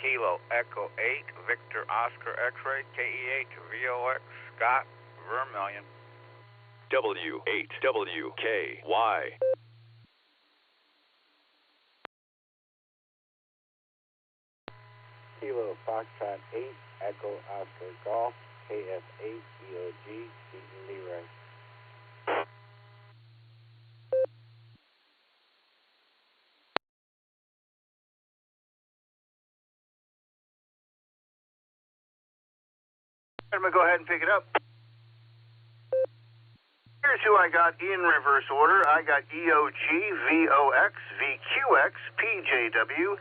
Kilo Echo 8, Victor Oscar X-Ray, KE8, VOX, Scott, Vermillion. W8WKY. Kilo Foxtrot 8, Echo Oscar Golf, KF8, EOG, Seton Leroy. I'm going to go ahead and pick it up. Here's who I got in reverse order. I got EOG, VOX, VQX, PJW,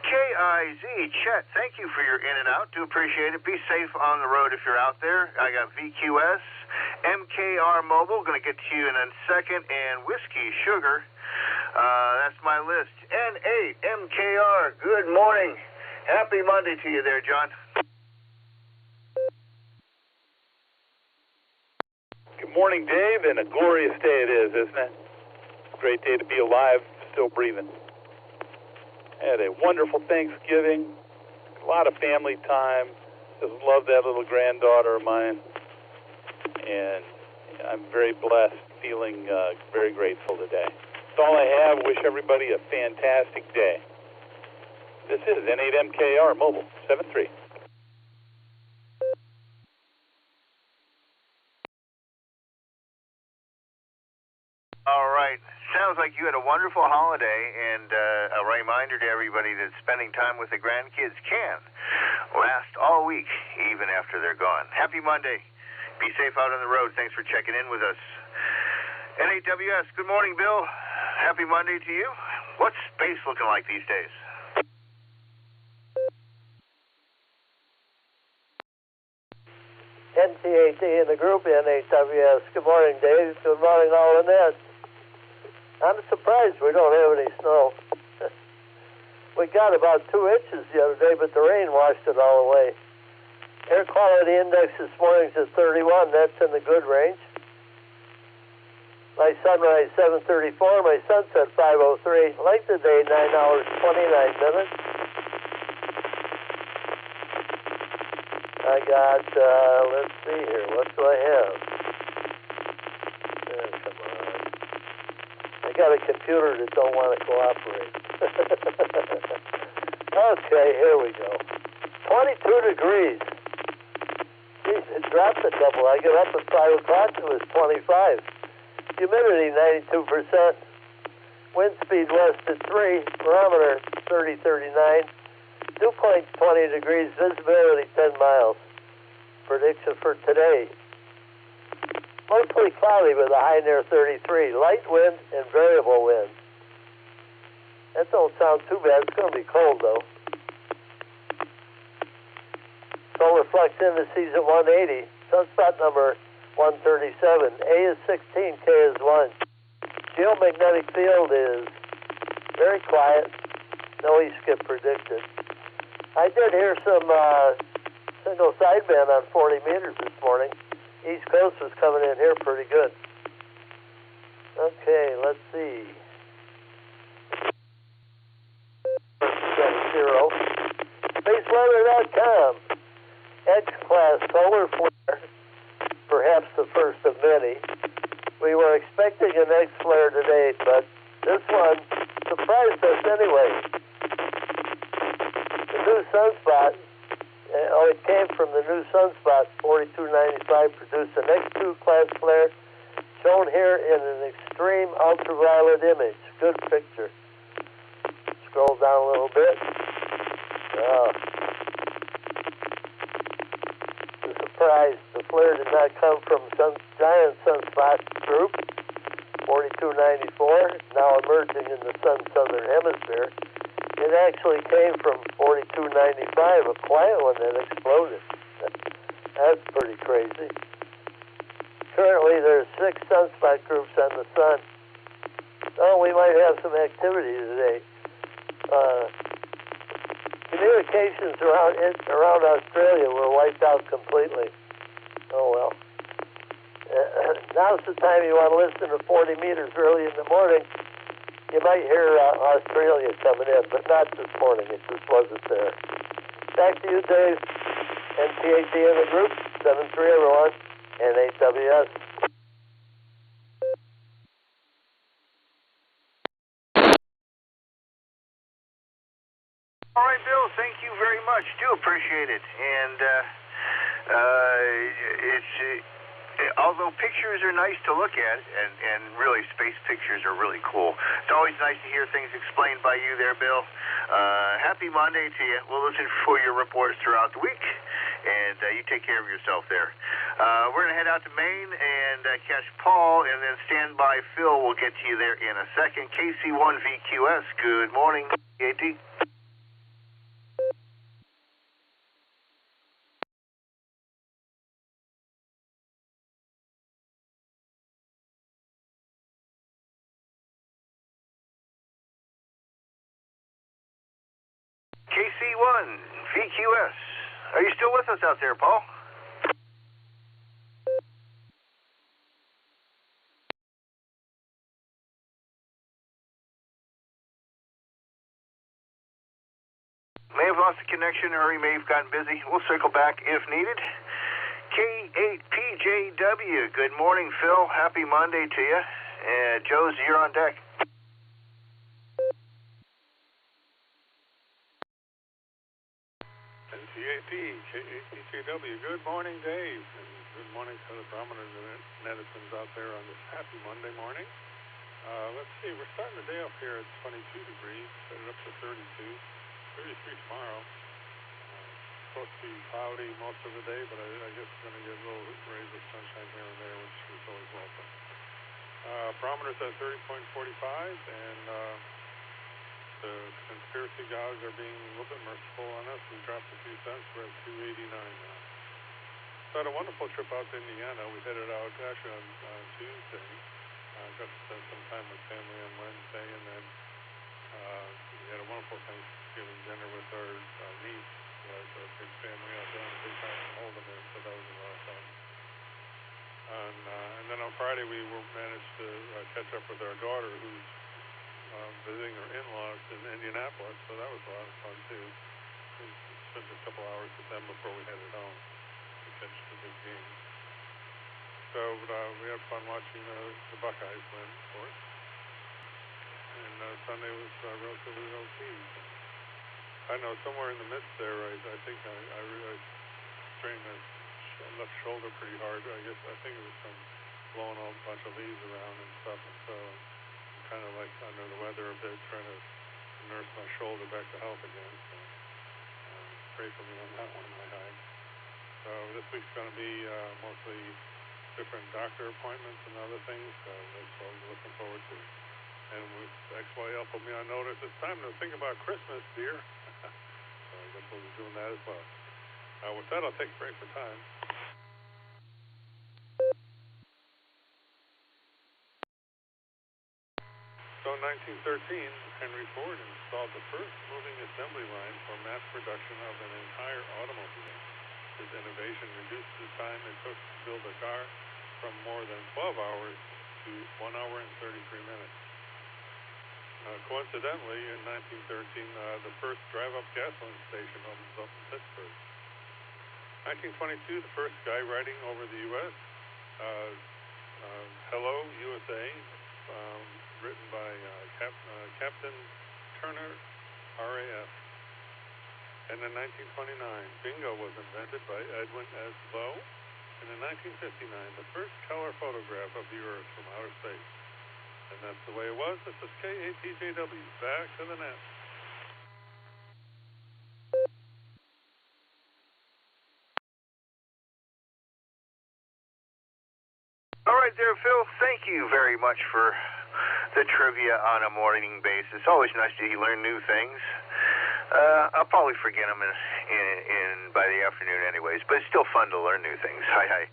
KIZ. Chet, thank you for your in and out. Do appreciate it. Be safe on the road if you're out there. I got VQS, MKR Mobile, going to get to you in a second, and Whiskey Sugar. That's my list. N8, MKR, good morning. Happy Monday to you there, John. Good morning, Dave, and a glorious day it is, isn't it? Great day to be alive, still breathing. Had a wonderful Thanksgiving, a lot of family time. Just love that little granddaughter of mine, and I'm very blessed, feeling very grateful today. That's all I have. Wish everybody a fantastic day. This is N8MKR Mobile 73. All right. Sounds like you had a wonderful holiday, and a reminder to everybody that spending time with the grandkids can last all week, even after they're gone. Happy Monday. Be safe out on the road. Thanks for checking in with us. NAWS, good morning, Bill. Happy Monday to you. What's space looking like these days? NTAT in the group, NHWS. Good morning, Dave. Good morning, all in that. I'm surprised we don't have any snow. We got about 2 inches the other day, but the rain washed it all away. Air quality index this morning's at 31. That's in the good range. My sunrise 7:34. My sunset 5:03. Length of day 9 hours 29 minutes. I got, let's see here, what do I have? Come on. I got a computer that don't want to cooperate. Okay, here we go. 22 degrees. Geez, it dropped a couple. I get up at 5 o'clock, it was 25. Humidity 92%. Wind speed west at 3. Barometer 3039. Dew point 20 degrees. Visibility 10 miles. Prediction for today. Mostly cloudy with a high near 33. Light wind and variable wind. don't sound too bad. It's going to be cold, though. Solar flux indices at 180. Sunspot number 137. A is 16, K is 1. Geomagnetic field is very quiet. No E-skip predicted. I did hear some single sideband on 40 meters this morning. East Coast was coming in here pretty good. Okay, let's see. 0. SpaceWeather.com. X-class solar flare, perhaps the first of many. We were expecting an X-flare today, but this one surprised us anyway. The new sunspot, it came from the new sunspot, 4295, produced an X2 class flare, shown here in an extreme ultraviolet image. Good picture. Scroll down a little bit. The surprise, the flare did not come from some giant sunspot group, 4294, now emerging in the sun's southern hemisphere. It actually came from 4295, a quiet one that exploded. That's pretty crazy. Currently, there's 6 sunspot groups on the sun. Oh, we might have some activity today. Communications around Australia were wiped out completely. Oh, well. Now's the time you want to listen to 40 meters early in the morning. You might hear Australia coming in, but not this morning. It just wasn't there. Back to you, Dave. NPAD in the group, 7-3 everyone, and AWS. All right, Bill, thank you very much. Do appreciate it. And although pictures are nice to look at, and really space pictures are really cool, it's always nice to hear things explained by you there, Bill. Happy Monday to you. We'll listen for your reports throughout the week, and you take care of yourself there. We're going to head out to Maine and catch Paul, and then stand by Phil. We'll get to you there in a second. KC1VQS, good morning, AT. KC1, VQS. Are you still with us out there, Paul? May have lost the connection, or he may have gotten busy. We'll circle back if needed. K8PJW. Good morning, Phil. Happy Monday to you. Joe's, you're on deck. NTAP, K8PJW. Good morning, Dave. And good morning to the Barometer Netizens out there on this happy Monday morning. Let's see, we're starting the day off here at 22 degrees. Set it up to 32. 33 tomorrow. Supposed to be cloudy most of the day, but I guess we're going to get a little rays of sunshine here and there, which is always welcome. Barometer's at 30.45, and the conspiracy gods are being a little bit merciful on us. We dropped a few cents. We're at 289 now. So I had a wonderful trip out to Indiana. We headed out actually on Tuesday. Got to spend some time with family on Wednesday, and then we had a wonderful Thanksgiving dinner with our niece, who has a big family out there in the big house in Holden, so that was a lot of fun. And then on Friday we managed to catch up with our daughter, who's visiting her in-laws in Indianapolis, so that was a lot of fun too. We spent a couple hours with them before we headed home to catch the big game. So we had fun watching the Buckeyes win, of course. And Sunday was relatively low key. I know somewhere in the midst there, I think I realized strained my left shoulder pretty hard. I think it was from blowing a bunch of leaves around and stuff, and so I'm kind of like under the weather a bit, trying to nurse my shoulder back to health again. So pray for me on that one, my high. So this week's going to be mostly different doctor appointments and other things, so that's what we're looking forward to. And with SYL put me on notice. It's time to think about Christmas, dear. So I guess we'll be doing that as well. With that, I'll take a break for time. So in 1913, Henry Ford installed the first moving assembly line for mass production of an entire automobile. His innovation reduced the time it took to build a car from more than 12 hours to 1 hour and 33 minutes. Coincidentally, in 1913, the first drive-up gasoline station opens up in Pittsburgh. 1922, the first skywriting over the U.S., Hello, USA, written by Captain Turner, RAF. And in 1929, bingo was invented by Edwin S. Lowe. And in 1959, the first color photograph of the Earth from outer space. And that's the way it was. This is KATJW. Back to the net. All right there, Phil. Thank you very much for the trivia on a morning basis. Always nice to learn new things. I'll probably forget them by the afternoon anyways, but it's still fun to learn new things. Hi.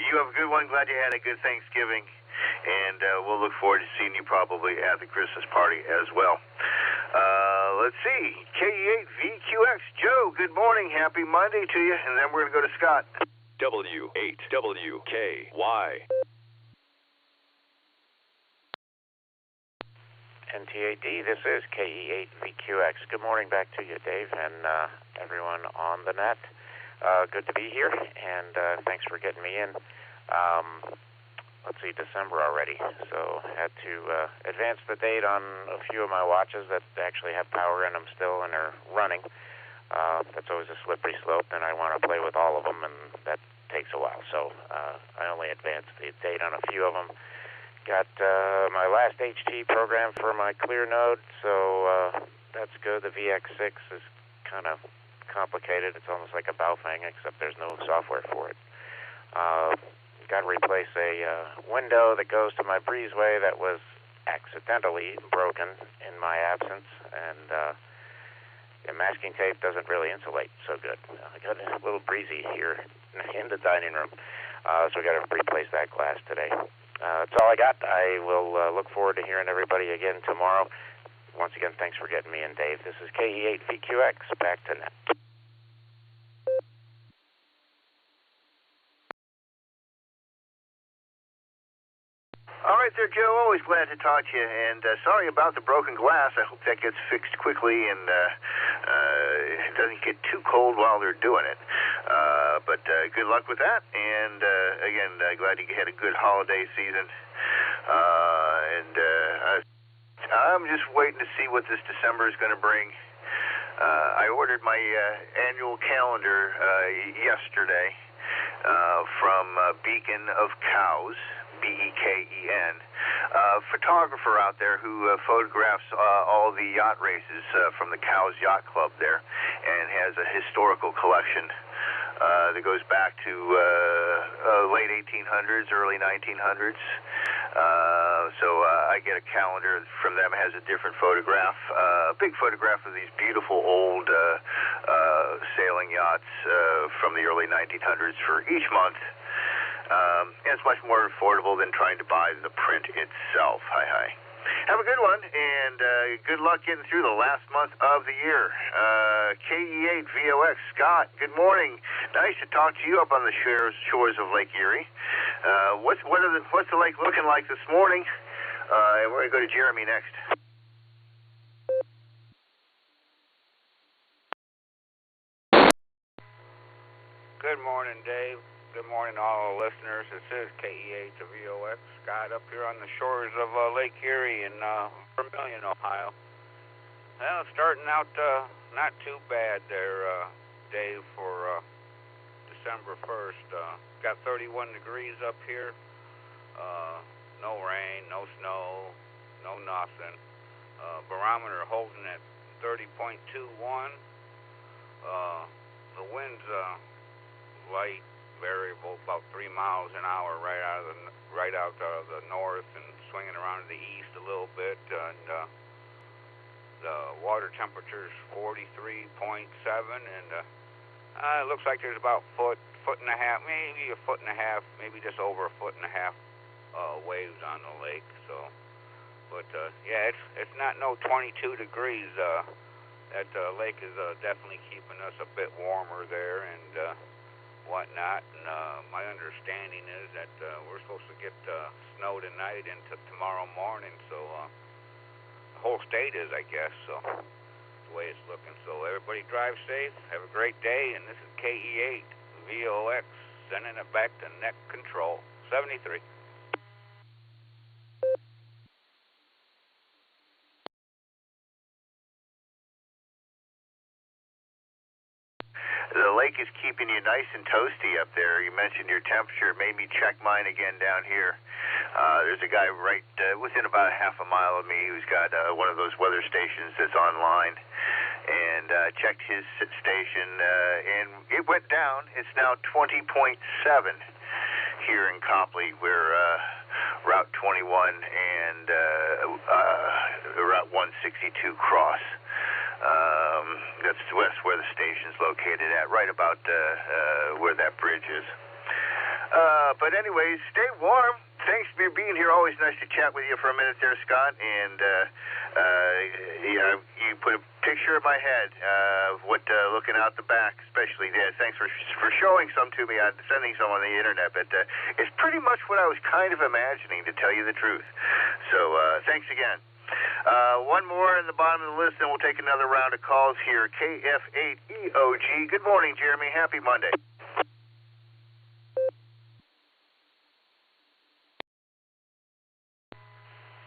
You have a good one. Glad you had a good Thanksgiving, and we'll look forward to seeing you probably at the Christmas party as well. Let's see. KE8VQX. Joe, good morning. Happy Monday to you, and then we're going to go to Scott. W8WKY. NTAD, this is KE8VQX. Good morning back to you, Dave, and everyone on the net. Good to be here, and thanks for getting me in. Let's see, December already, so had to advance the date on a few of my watches that actually have power in them still and are running. That's always a slippery slope, and I want to play with all of them, and that takes a while. So I only advanced the date on a few of them. Got my last HT program for my clear node, so that's good. The VX6 is kind of complicated. It's almost like a Baofeng, except there's no software for it. Got to replace a window that goes to my breezeway that was accidentally broken in my absence, and masking tape doesn't really insulate so good. I got a little breezy here in the dining room, so we got to replace that glass today. That's all I got. I will look forward to hearing everybody again tomorrow. Once again, thanks for getting me in, Dave. This is KE8VQX, back to net. All right there, Joe. Always glad to talk to you, and sorry about the broken glass. I hope that gets fixed quickly and it doesn't get too cold while they're doing it. But good luck with that, and again, glad you had a good holiday season. I'm just waiting to see what this December is going to bring. I ordered my annual calendar yesterday from Beacon of Cows, BEKEN, photographer out there who photographs all the yacht races from the Cows Yacht Club there, and has a historical collection that goes back to late 1800s, early 1900s. So I get a calendar from them. It has a different photograph, a big photograph of these beautiful old sailing yachts from the early 1900s for each month. And it's much more affordable than trying to buy the print itself. Hi. Have a good one, and good luck getting through the last month of the year. KE8VOX, Scott, good morning. Nice to talk to you up on the shores of Lake Erie. What's the lake looking like this morning? And we're going to go to Jeremy next. Good morning, Dave. Good morning, all the listeners. This is KE8VOX, Scott, up here on the shores of Lake Erie in Vermilion, Ohio. Well, starting out not too bad there, Dave, for December 1st. Got 31 degrees up here. No rain, no snow, no nothing. Barometer holding at 30.21. The wind's light, variable, about 3 miles an hour right out of the north and swinging around to the east a a little bit, and the water temperature is 43.7, and it looks like there's about foot and a half, maybe a foot and a half, maybe just over a foot and a half waves on the lake. So, but yeah, it's not no 22 degrees. That lake is definitely keeping us a bit warmer there and whatnot. And my understanding is that we're supposed to get snow tonight into tomorrow morning. So the whole state is, I guess. So that's the way it's looking. So everybody drive safe. Have a great day. And this is KE8 VOX sending it back to net control 73. The lake is keeping you nice and toasty up there. You mentioned your temperature. It made me check mine again down here. There's a guy right within about half a mile of me who's got one of those weather stations that's online, and checked his station, and it went down. It's now 20.7 here in Copley. We're Route 21 and Route 162 cross. That's west where the station's located at, right about where that bridge is. But anyways, stay warm. Thanks for being here. Always nice to chat with you for a minute there, Scott. And you put a picture in my head of what looking out the back, especially there. Thanks for showing some to me. I'm sending some on the internet, but it's pretty much what I was kind of imagining, to tell you the truth. So thanks again. One more in the bottom of the list, and we'll take another round of calls here. KF8EOG. Good morning, Jeremy. Happy Monday.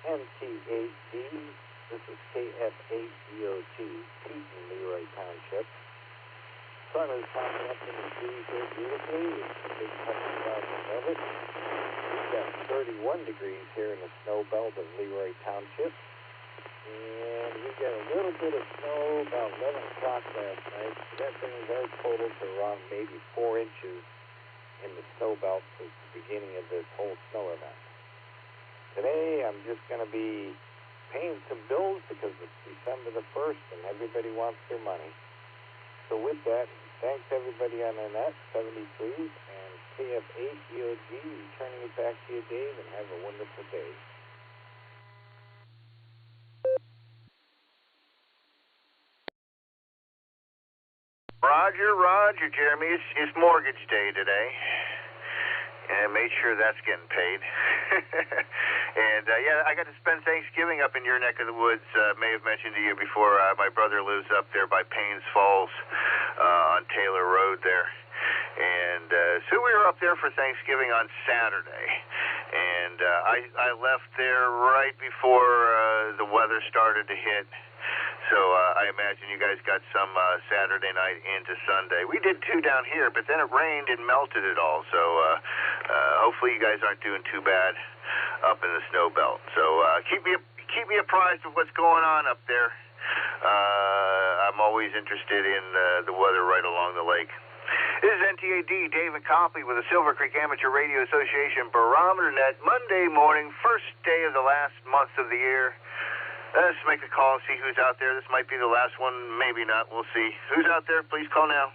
MT8D. This is KF8EOG, Keaton, Leroy Township. Sun is popping up in the trees here beautifully. It's a big couple clouds above it. We've got 31 degrees here in the snow belt of Leroy Township. And we got a little bit of snow about 11 o'clock last night. So that brings our total to around maybe 4 inches in the snow belt since the beginning of this whole snow event. Today, I'm just going to be paying some bills because it's December the 1st and everybody wants their money. So with that, thanks everybody on the net, 73, and KF8EOG, returning it back to you, Dave, and have a wonderful day. Roger, Jeremy. It's mortgage day today, and made sure that's getting paid. And yeah, I got to spend Thanksgiving up in your neck of the woods. May have mentioned to you before. My brother lives up there by Paynes Falls on Taylor Road there, and so we were up there for Thanksgiving on Saturday. And I left there right before the weather started to hit. So I imagine you guys got some Saturday night into Sunday. We did too down here, but then it rained and melted it all. So hopefully you guys aren't doing too bad up in the snow belt. So keep me apprised of what's going on up there. I'm always interested in the weather right along the lake. This is NTAD, Dave and Copley with the Silvercreek Amateur Radio Association Barometer Net, Monday morning, first day of the last month of the year. Let's make a call and see who's out there. This might be the last one, maybe not. We'll see. Who's out there? Please call now.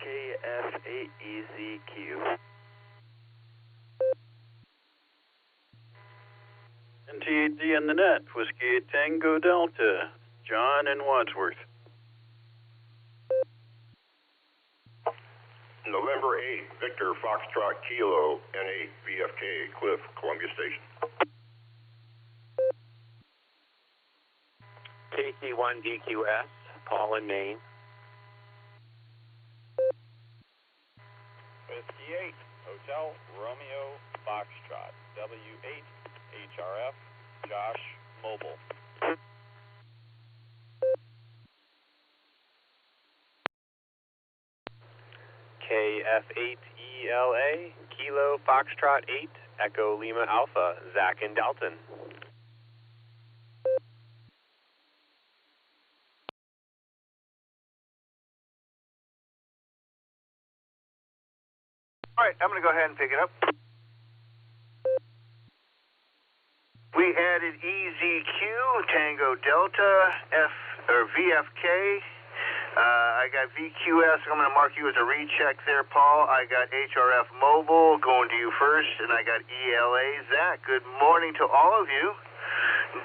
KF8EZQ. NTAD on the net, Whiskey Tango Delta, John and Wadsworth. November 8, Victor Foxtrot Kilo, NA VFK, Cliff, Columbia Station. KC1DQS, Paul in Maine. 58, Hotel Romeo Foxtrot, W8, HRF, Josh Mobile. KF8ELA, Kilo Foxtrot 8, Echo Lima Alpha, Zach in Dalton. All right, I'm going to go ahead and pick it up. We added EZQ, Tango Delta, VFK. I got VQS. I'm going to mark you as a recheck there, Paul. I got HRF Mobile going to you first, and I got ELA. Zach, good morning to all of you.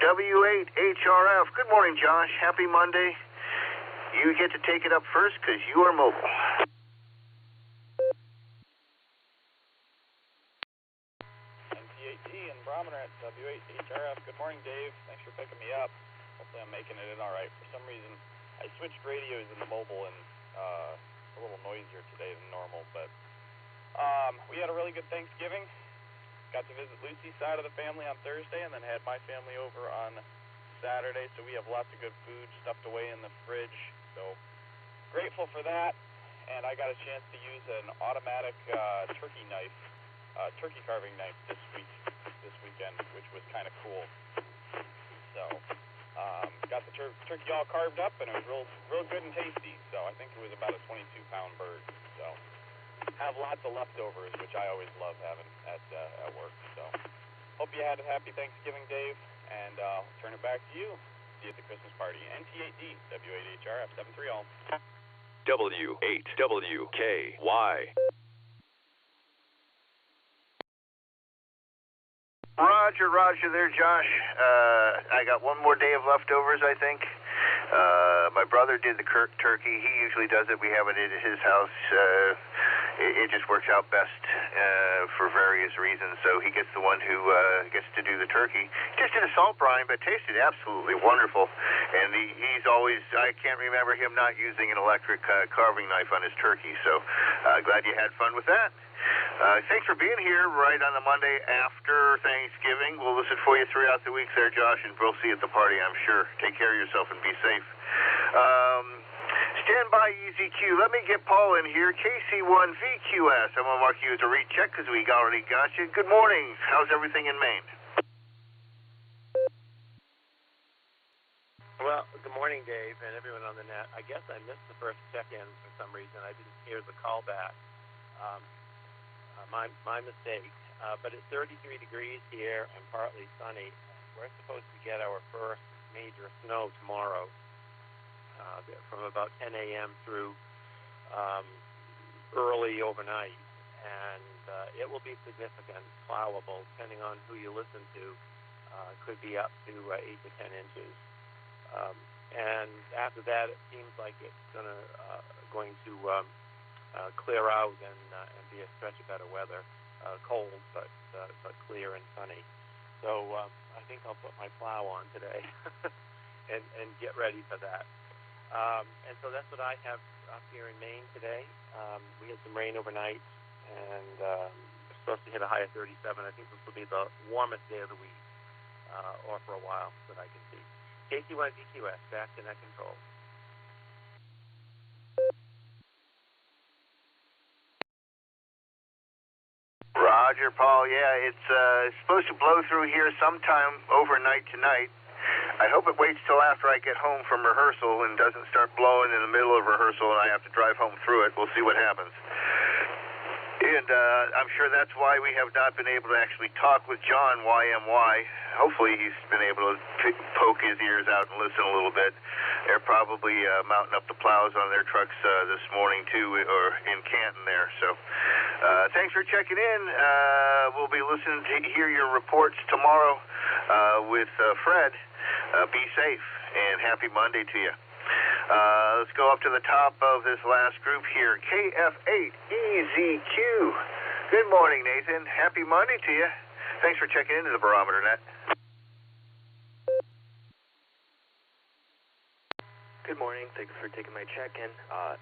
W8 HRF, good morning, Josh. Happy Monday. You get to take it up first because you are mobile. NT8D and Barometer at W8 HRF. Good morning, Dave. Thanks for picking me up. Hopefully I'm making it in all right. For some reason, I switched radios in the mobile and a little noisier today than normal, but we had a really good Thanksgiving. Got to visit Lucy's side of the family on Thursday and then had my family over on Saturday, so we have lots of good food stuffed away in the fridge, so grateful for that. And I got a chance to use an automatic turkey carving knife this weekend, which was kind of cool. So got the turkey all carved up, and it was real good and tasty. So I think it was about a 22-pound bird. So have lots of leftovers, which I always love having at work. So hope you had a happy Thanksgiving, Dave, and I'll turn it back to you. See you at the Christmas party. NT8D, W8HRF 730. W8WKY. Roger there, Josh. I got one more day of leftovers, I think. My brother did the turkey. He usually does it. We have it at his house. It just works out best for various reasons, so he gets the one who gets to do the turkey. He just did a salt brine, but tasted absolutely wonderful. And he's always, I can't remember him not using an electric carving knife on his turkey, so glad you had fun with that. Thanks for being here right on the Monday after Thanksgiving. We'll listen for you throughout the week there, Josh, and we'll see you at the party, I'm sure. Take care of yourself and be safe. Stand by, EZQ. Let me get Paul in here. KC1VQS. I'm going to mark you as a recheck because we already got you. Good morning. How's everything in Maine? Well, good morning, Dave, and everyone on the net. I guess I missed the first check-in for some reason. I didn't hear the call back. My mistake. But it's 33 degrees here and partly sunny. We're supposed to get our first major snow tomorrow from about 10 a.m. through early overnight. And it will be significant, plowable, depending on who you listen to. Could be up to 8 to 10 inches. And after that, it seems like it's going to clear out and be a stretch of better weather. Cold, but clear and sunny. So I think I'll put my plow on today and get ready for that. And so that's what I have up here in Maine today. We had some rain overnight, and we're supposed to hit a high of 37. I think this will be the warmest day of the week, or for a while that I can see. KC1VQS, back to net control. Roger, Paul. Yeah, it's supposed to blow through here sometime overnight tonight. I hope it waits till after I get home from rehearsal and doesn't start blowing in the middle of rehearsal and I have to drive home through it. We'll see what happens. And I'm sure that's why we have not been able to actually talk with John, YMY. Hopefully he's been able to poke his ears out and listen a little bit. They're probably mounting up the plows on their trucks this morning, too, or in Canton there. So thanks for checking in. We'll be listening to hear your reports tomorrow with Fred. Be safe, and happy Monday to you. Let's go up to the top of this last group here. KF8EZQ. Good morning, Nathan. Happy Monday to you. Thanks for checking into the Barometer Net. Good morning. Thanks for taking my check-in. I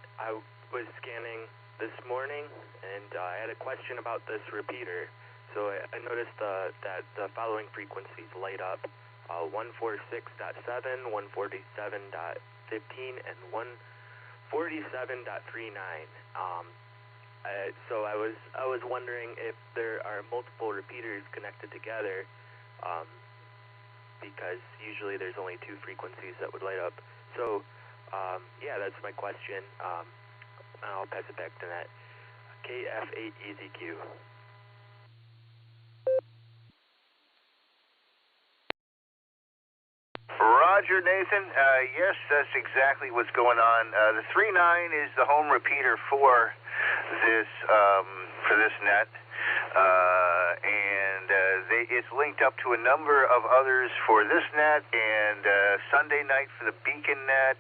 was scanning this morning, and I had a question about this repeater. So I noticed that the following frequencies light up. 146.7, 147.15, and 147.39. So I was wondering if there are multiple repeaters connected together, because usually there's only two frequencies that would light up. So yeah, that's my question. I'll pass it back to that. KF8EZQ. Roger, Nathan. Yes, that's exactly what's going on. The 3.9 is the home repeater for this net, and it's linked up to a number of others for this net, and Sunday night for the Beacon net.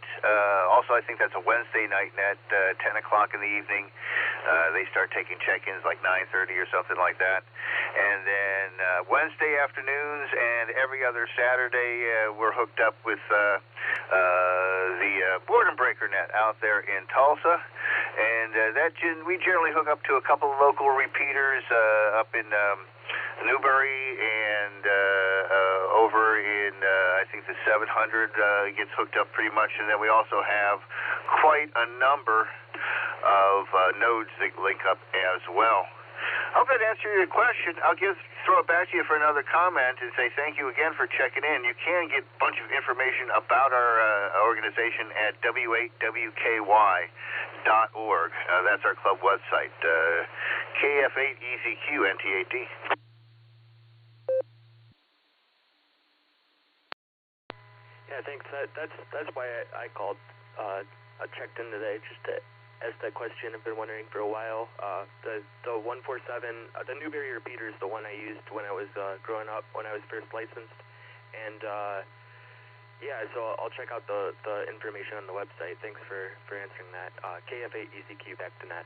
Also, I think that's a Wednesday night net, 10 o'clock in the evening. They start taking check-ins like 9:30 or something like that. And then Wednesday afternoons and every other Saturday, we're hooked up with the Boredom Breaker net out there in Tulsa. And we generally hook up to a couple of local repeaters up in Newbury and over in, I think the 700 gets hooked up pretty much. And then we also have quite a number of nodes that link up as well. I hope that answered your question. I'll throw it back to you for another comment and say thank you again for checking in. You can get a bunch of information about our organization at w8wky.org. That's our club website. KF8EZQ NTAD. Yeah, thanks. That's why I called. I checked in today just to ask that question. I've been wondering for a while. The 147, the Newberry repeater is the one I used when I was growing up, when I was first licensed. And yeah, so I'll check out the information on the website. Thanks for answering that. KF8EZQ back to net.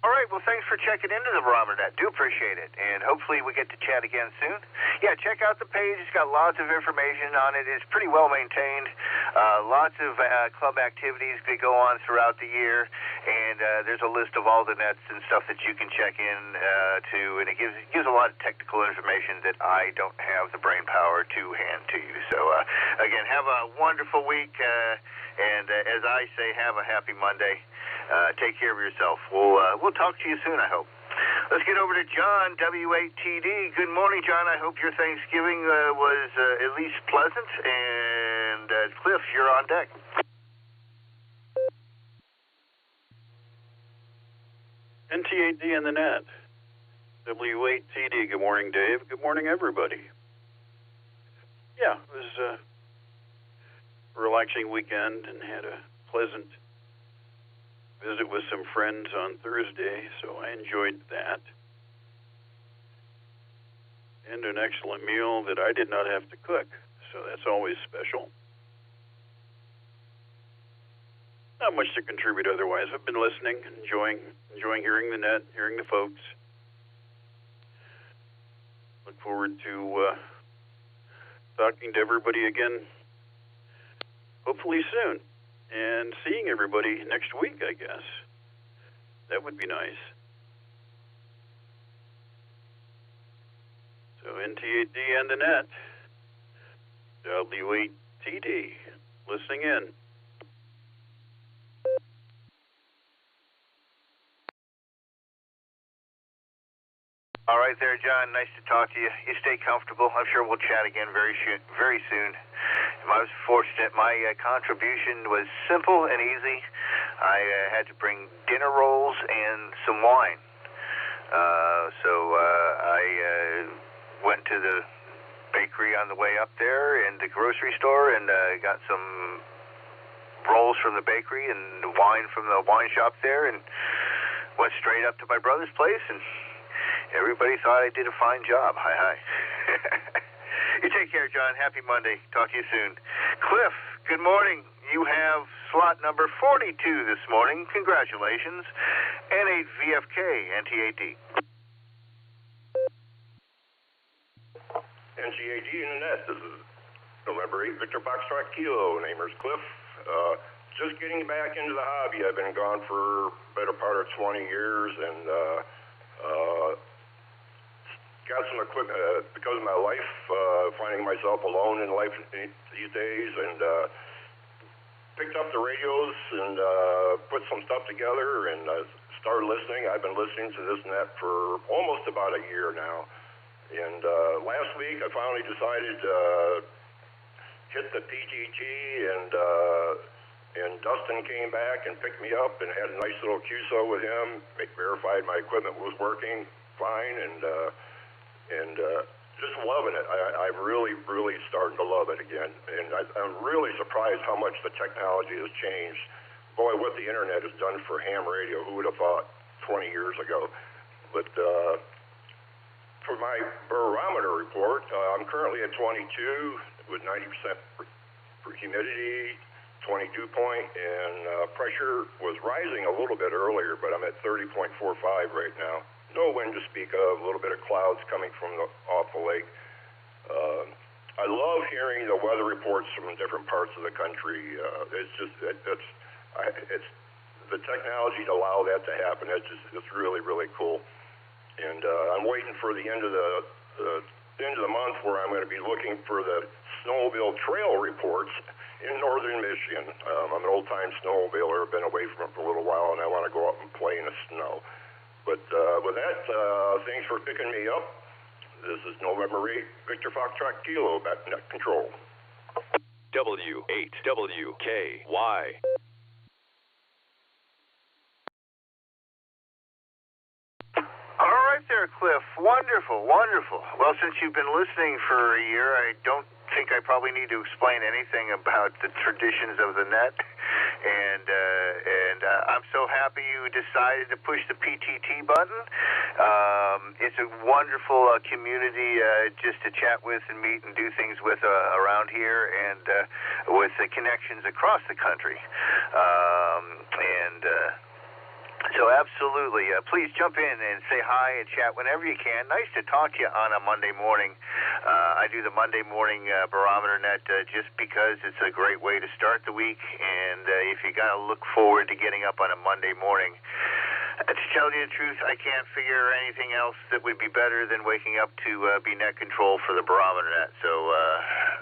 All right, well, thanks for checking into the Barometer Net. Do appreciate it, and hopefully we get to chat again soon. Yeah, check out the page. It's got lots of information on it. It's pretty well maintained. Lots of club activities that go on throughout the year, and there's a list of all the nets and stuff that you can check in to, and it gives a lot of technical information that I don't have the brain power to hand to you. So, again, have a wonderful week, and as I say, have a happy Monday. Take care of yourself. We'll talk to you soon, I hope. Let's get over to John, W8TD. Good morning, John. I hope your Thanksgiving was at least pleasant. And Cliff, you're on deck. NTAD in the net. W8TD. Good morning, Dave. Good morning, everybody. Yeah, it was a relaxing weekend and had a pleasant visit with some friends on Thursday, so I enjoyed that. And an excellent meal that I did not have to cook, so that's always special. Not much to contribute otherwise. I've been listening, enjoying hearing the net, hearing the folks. Look forward to talking to everybody again, hopefully soon. And seeing everybody next week, I guess. That would be nice. So NTAD and the net. W8TD. Listening in. All right there, John. Nice to talk to you. You stay comfortable. I'm sure we'll chat again very soon. I was fortunate. My contribution was simple and easy. I had to bring dinner rolls and some wine. So I went to the bakery on the way up there and the grocery store and got some rolls from the bakery and wine from the wine shop there and went straight up to my brother's place, and everybody thought I did a fine job. Hi. You take care, John. Happy Monday. Talk to you soon. Cliff, good morning. You have slot number 42 this morning. Congratulations. N8VFK, NTAD. NTAD in the net. This is November 8, Victor Foxtrot Kilo. Namer's Cliff. Just getting back into the hobby. I've been gone for the better part of 20 years, and got some equipment because of my life, finding myself alone in life these days, and picked up the radios and put some stuff together and started listening. I've been listening to this net for almost about a year now, and last week I finally decided hit the PGG, and Dustin came back and picked me up and had a nice little QSO with him. Verified my equipment was working fine, and just loving it. I'm really starting to love it again, and I'm really surprised how much the technology has changed. Boy, what the internet has done for ham radio, who would have thought 20 years ago? But for my barometer report, I'm currently at 22 with 90% for humidity, 22 point, and pressure was rising a little bit earlier, but I'm at 30.45 right now. No wind to speak of, a little bit of clouds coming from off the lake. I love hearing the weather reports from different parts of the country. It's the technology to allow that to happen. It's really cool. And I'm waiting for the end of the month where I'm going to be looking for the snowmobile trail reports in northern Michigan. I'm an old-time snowmobiler. I've been away from it for a little while, and I want to go up and play in the snow. But with that, thanks for picking me up. This is November 8, Victor Foxtrot Kilo, back in net control. W8WKY. All right there, Cliff. Wonderful. Well, since you've been listening for a year, I don't think I probably need to explain anything about the traditions of the net. And I'm so happy you decided to push the PTT button. It's a wonderful community just to chat with and meet and do things with around here, and with the connections across the country. So absolutely, please jump in and say hi and chat whenever you can. Nice to talk to you on a Monday morning. I do the Monday morning Barometer Net just because it's a great way to start the week, and if you got to look forward to getting up on a Monday morning, to tell you the truth, I can't figure anything else that would be better than waking up to be net control for the Barometer Net. So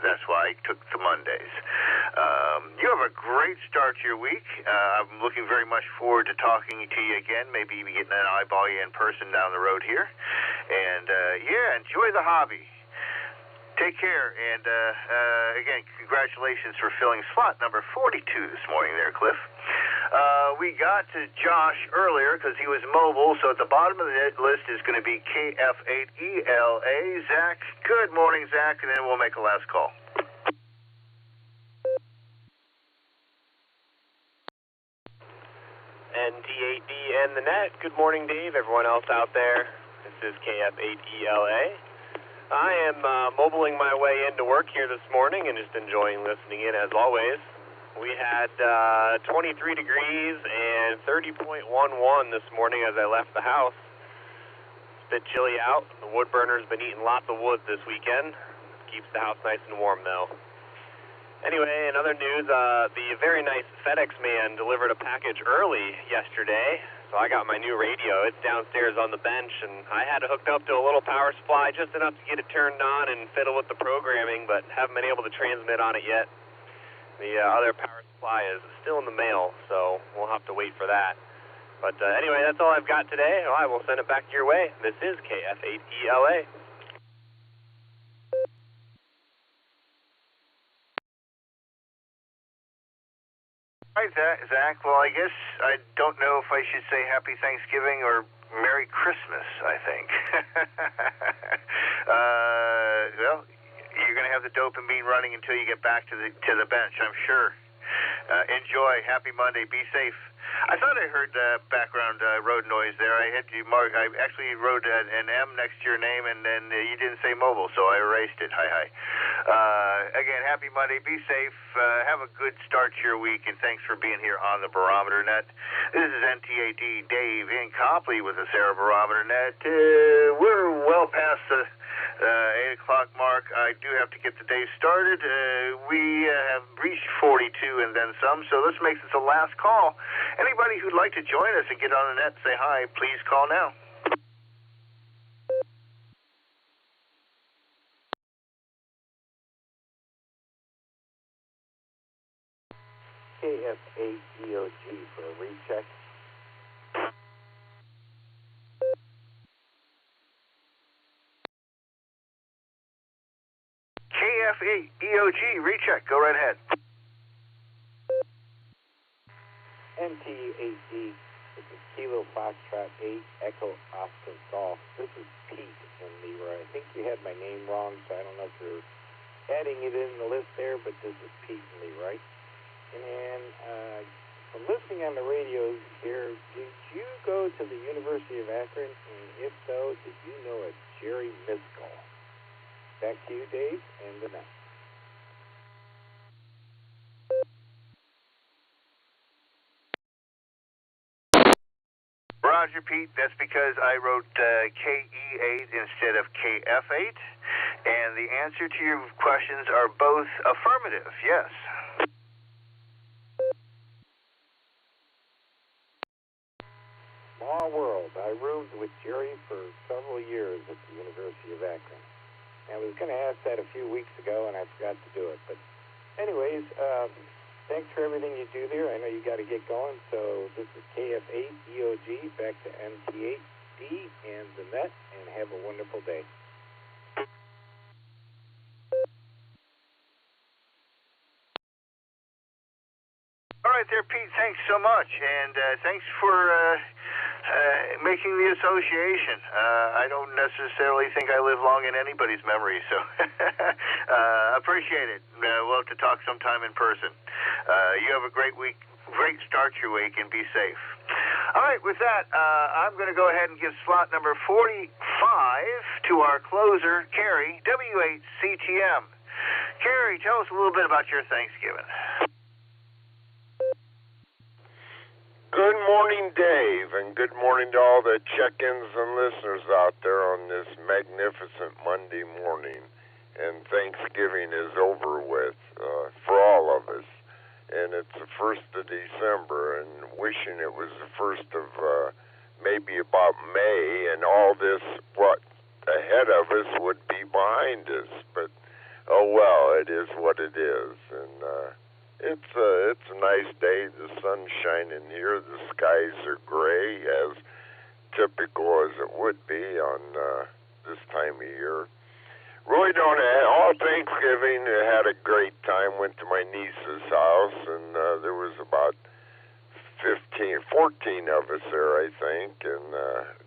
that's why I took the Mondays. You have a great start to your week. I'm looking very much forward to talking to you again, maybe even getting an eyeball you in person down the road here. And enjoy the hobby. Take care. And again, congratulations for filling slot number 42 this morning there, Cliff. We got to Josh earlier because he was mobile, so at the bottom of the list is going to be KF8ELA. Zach, good morning, Zach, and then we'll make a last call. NT8D and the net. Good morning, Dave, everyone else out there. This is KF8ELA. I am mobiling my way into work here this morning and just enjoying listening in as always. We had 23 degrees and 30.11 this morning as I left the house. It's a bit chilly out. The wood burner's been eating lots of wood this weekend. Keeps the house nice and warm, though. Anyway, in other news, the very nice FedEx man delivered a package early yesterday, so I got my new radio. It's downstairs on the bench, and I had it hooked up to a little power supply just enough to get it turned on and fiddle with the programming, but haven't been able to transmit on it yet. The other power supply is still in the mail, so we'll have to wait for that. But anyway, that's all I've got today. I will send it back your way. This is KF8ELA. All right, Zach. Well, I guess I don't know if I should say Happy Thanksgiving or Merry Christmas, I think. Well, you're going to have the dopamine running until you get back to the bench, I'm sure. Enjoy. Happy Monday. Be safe. I thought I heard background road noise there. I had to mark. I actually wrote an M next to your name, and then you didn't say mobile, so I erased it. Hi. Again, happy Monday. Be safe. Have a good start to your week, and thanks for being here on the Barometer Net. This is NTAD Dave in Copley with the Sarah Barometer Net. We're well past the 8 o'clock mark. I do have to get the day started. We have reached 42 and then some, so let's make this the last call. Anybody who'd like to join us and get on the net and say hi, please call now. KF8DOG for a recheck. KF8EOG, recheck. Go right ahead. NT8D, this is Kilo Foxtrot 8, Echo Oscar Golf. This is Pete in Leroy. I think you had my name wrong, so I don't know if you're adding it in the list there, but this is Pete in Leroy. And from listening on the radio here, did you go to the University of Akron? And if so, did you know a Jerry Miskell? Back to you, Dave, and the net. Roger, Pete. That's because I wrote KE8 instead of KF8. And the answer to your questions are both affirmative, yes. Small world. I roomed with Jerry for several years at the University of Akron. I was going to ask that a few weeks ago, and I forgot to do it. But anyways, thanks for everything you do there. I know you got to get going. So this is KF8EOG, back to MT8D and the net, and have a wonderful day. All right there, Pete. Thanks so much. And thanks for making the association. I don't necessarily think I live long in anybody's memory, so appreciate it. We'll have to talk sometime in person. You have a great week, great start to your week, and be safe. All right, with that, I'm going to go ahead and give slot number 45 to our closer, Carrie, W8CTM. Carrie, tell us a little bit about your Thanksgiving. Good morning, Dave, and good morning to all the check-ins and listeners out there on this magnificent Monday morning. And Thanksgiving is over with for all of us. And it's the 1st of December, and wishing it was the 1st of maybe about May, and all this, what ahead of us would be behind us. But, oh well, it is what it is. And it's a nice day. The sun's shining here. The skies are gray, as typical as it would be on this time of year. Really don't have all Thanksgiving. I had a great time. Went to my niece's house, and there was about 14 of us there, I think, and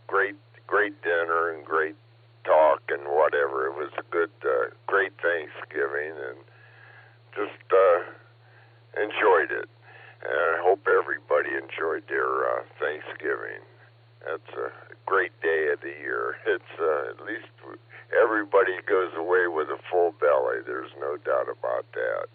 great dinner and great talk and whatever. It was a good, great Thanksgiving, and just enjoyed it. And I hope everybody enjoyed their Thanksgiving. That's a great day of the year. It's at least everybody goes away with a full belly. There's no doubt about that.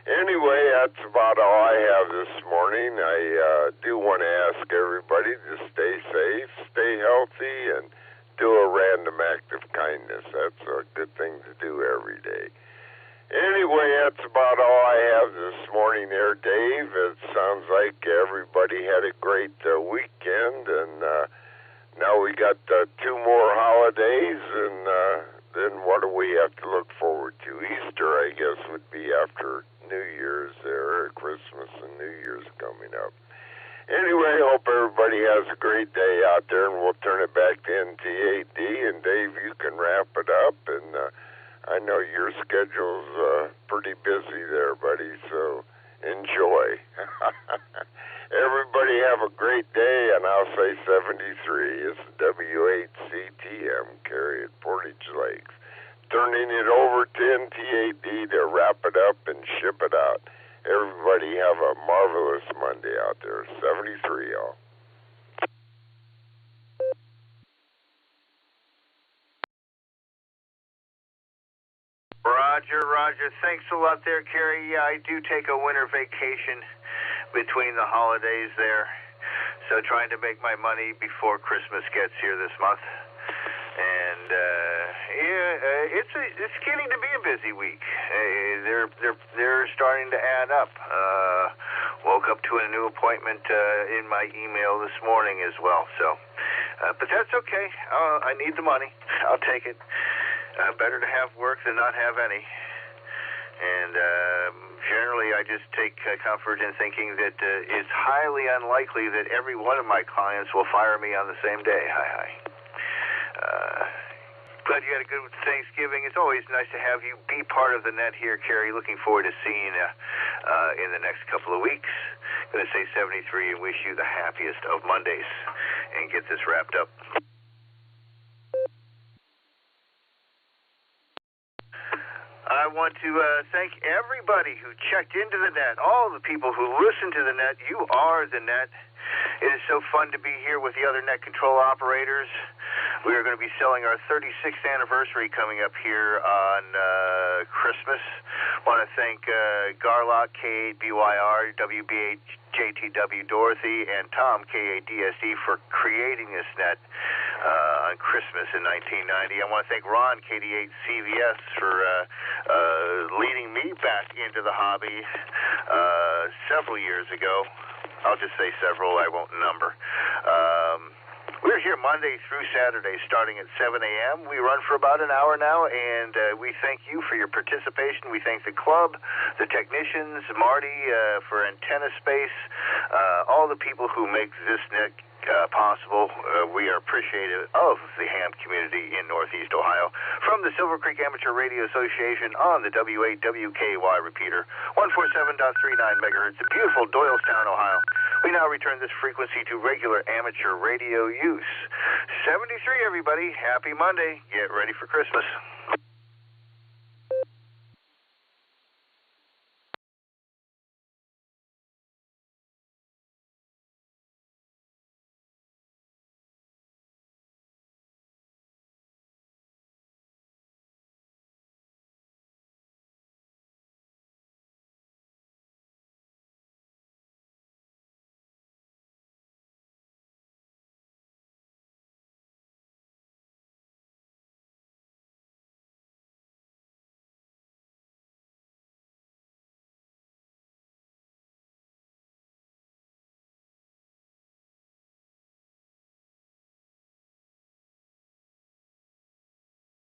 Anyway, that's about all I have this morning. I do want to ask everybody to stay safe, stay healthy, and do a random act of kindness. That's a good thing to do every day. Anyway, that's about all I have this morning there, Dave. It sounds like everybody had a great weekend, and now we got 2 more holidays, and then what do we have to look forward to? Easter, I guess, would be after New Year's there, Christmas and New Year's coming up. Anyway, hope everybody has a great day out there, and we'll turn it back to NT8D, and Dave, you can wrap it up, and I know your schedule's pretty busy there, buddy, so enjoy. Everybody have a great day, and I'll say 73. It's W8CTM, Carrie at Portage Lakes. Turning it over to NT8D to wrap it up and ship it out. Everybody have a marvelous Monday out there. 73, y'all. Roger. Thanks a lot there, Carrie. Yeah, I do take a winter vacation between the holidays there. So trying to make my money before Christmas gets here this month. And it's getting to be a busy week. They're starting to add up. Woke up to a new appointment in my email this morning as well. So, but that's okay. I need the money. I'll take it. Better to have work than not have any. And generally, I just take comfort in thinking that it's highly unlikely that every one of my clients will fire me on the same day. Glad you had a good Thanksgiving. It's always nice to have you be part of the net here, Kerry. Looking forward to seeing you in the next couple of weeks. Going to say 73 and wish you the happiest of Mondays and get this wrapped up. I want to thank everybody who checked into the net, all the people who listen to the net. You are the net. It is so fun to be here with the other net control operators. We are going to be selling our 36th anniversary coming up here on Christmas. Want to thank Garlock, K8BYR, WBH, JTW Dorothy, and Tom, K8DSD, for creating this net on Christmas in 1990. I want to thank Ron, KD8CVS, for leading me back into the hobby several years ago. I'll just say several, I won't number. We're here Monday through Saturday starting at 7 a.m. We run for about an hour now, and we thank you for your participation. We thank the club, the technicians, Marty for antenna space, all the people who make this net possible. We are appreciative of the ham community in Northeast Ohio. From the Silvercreek Amateur Radio Association on the W8WKY repeater, 147.39 megahertz in beautiful Doylestown, Ohio. We now return this frequency to regular amateur radio use. 73, everybody. Happy Monday. Get ready for Christmas.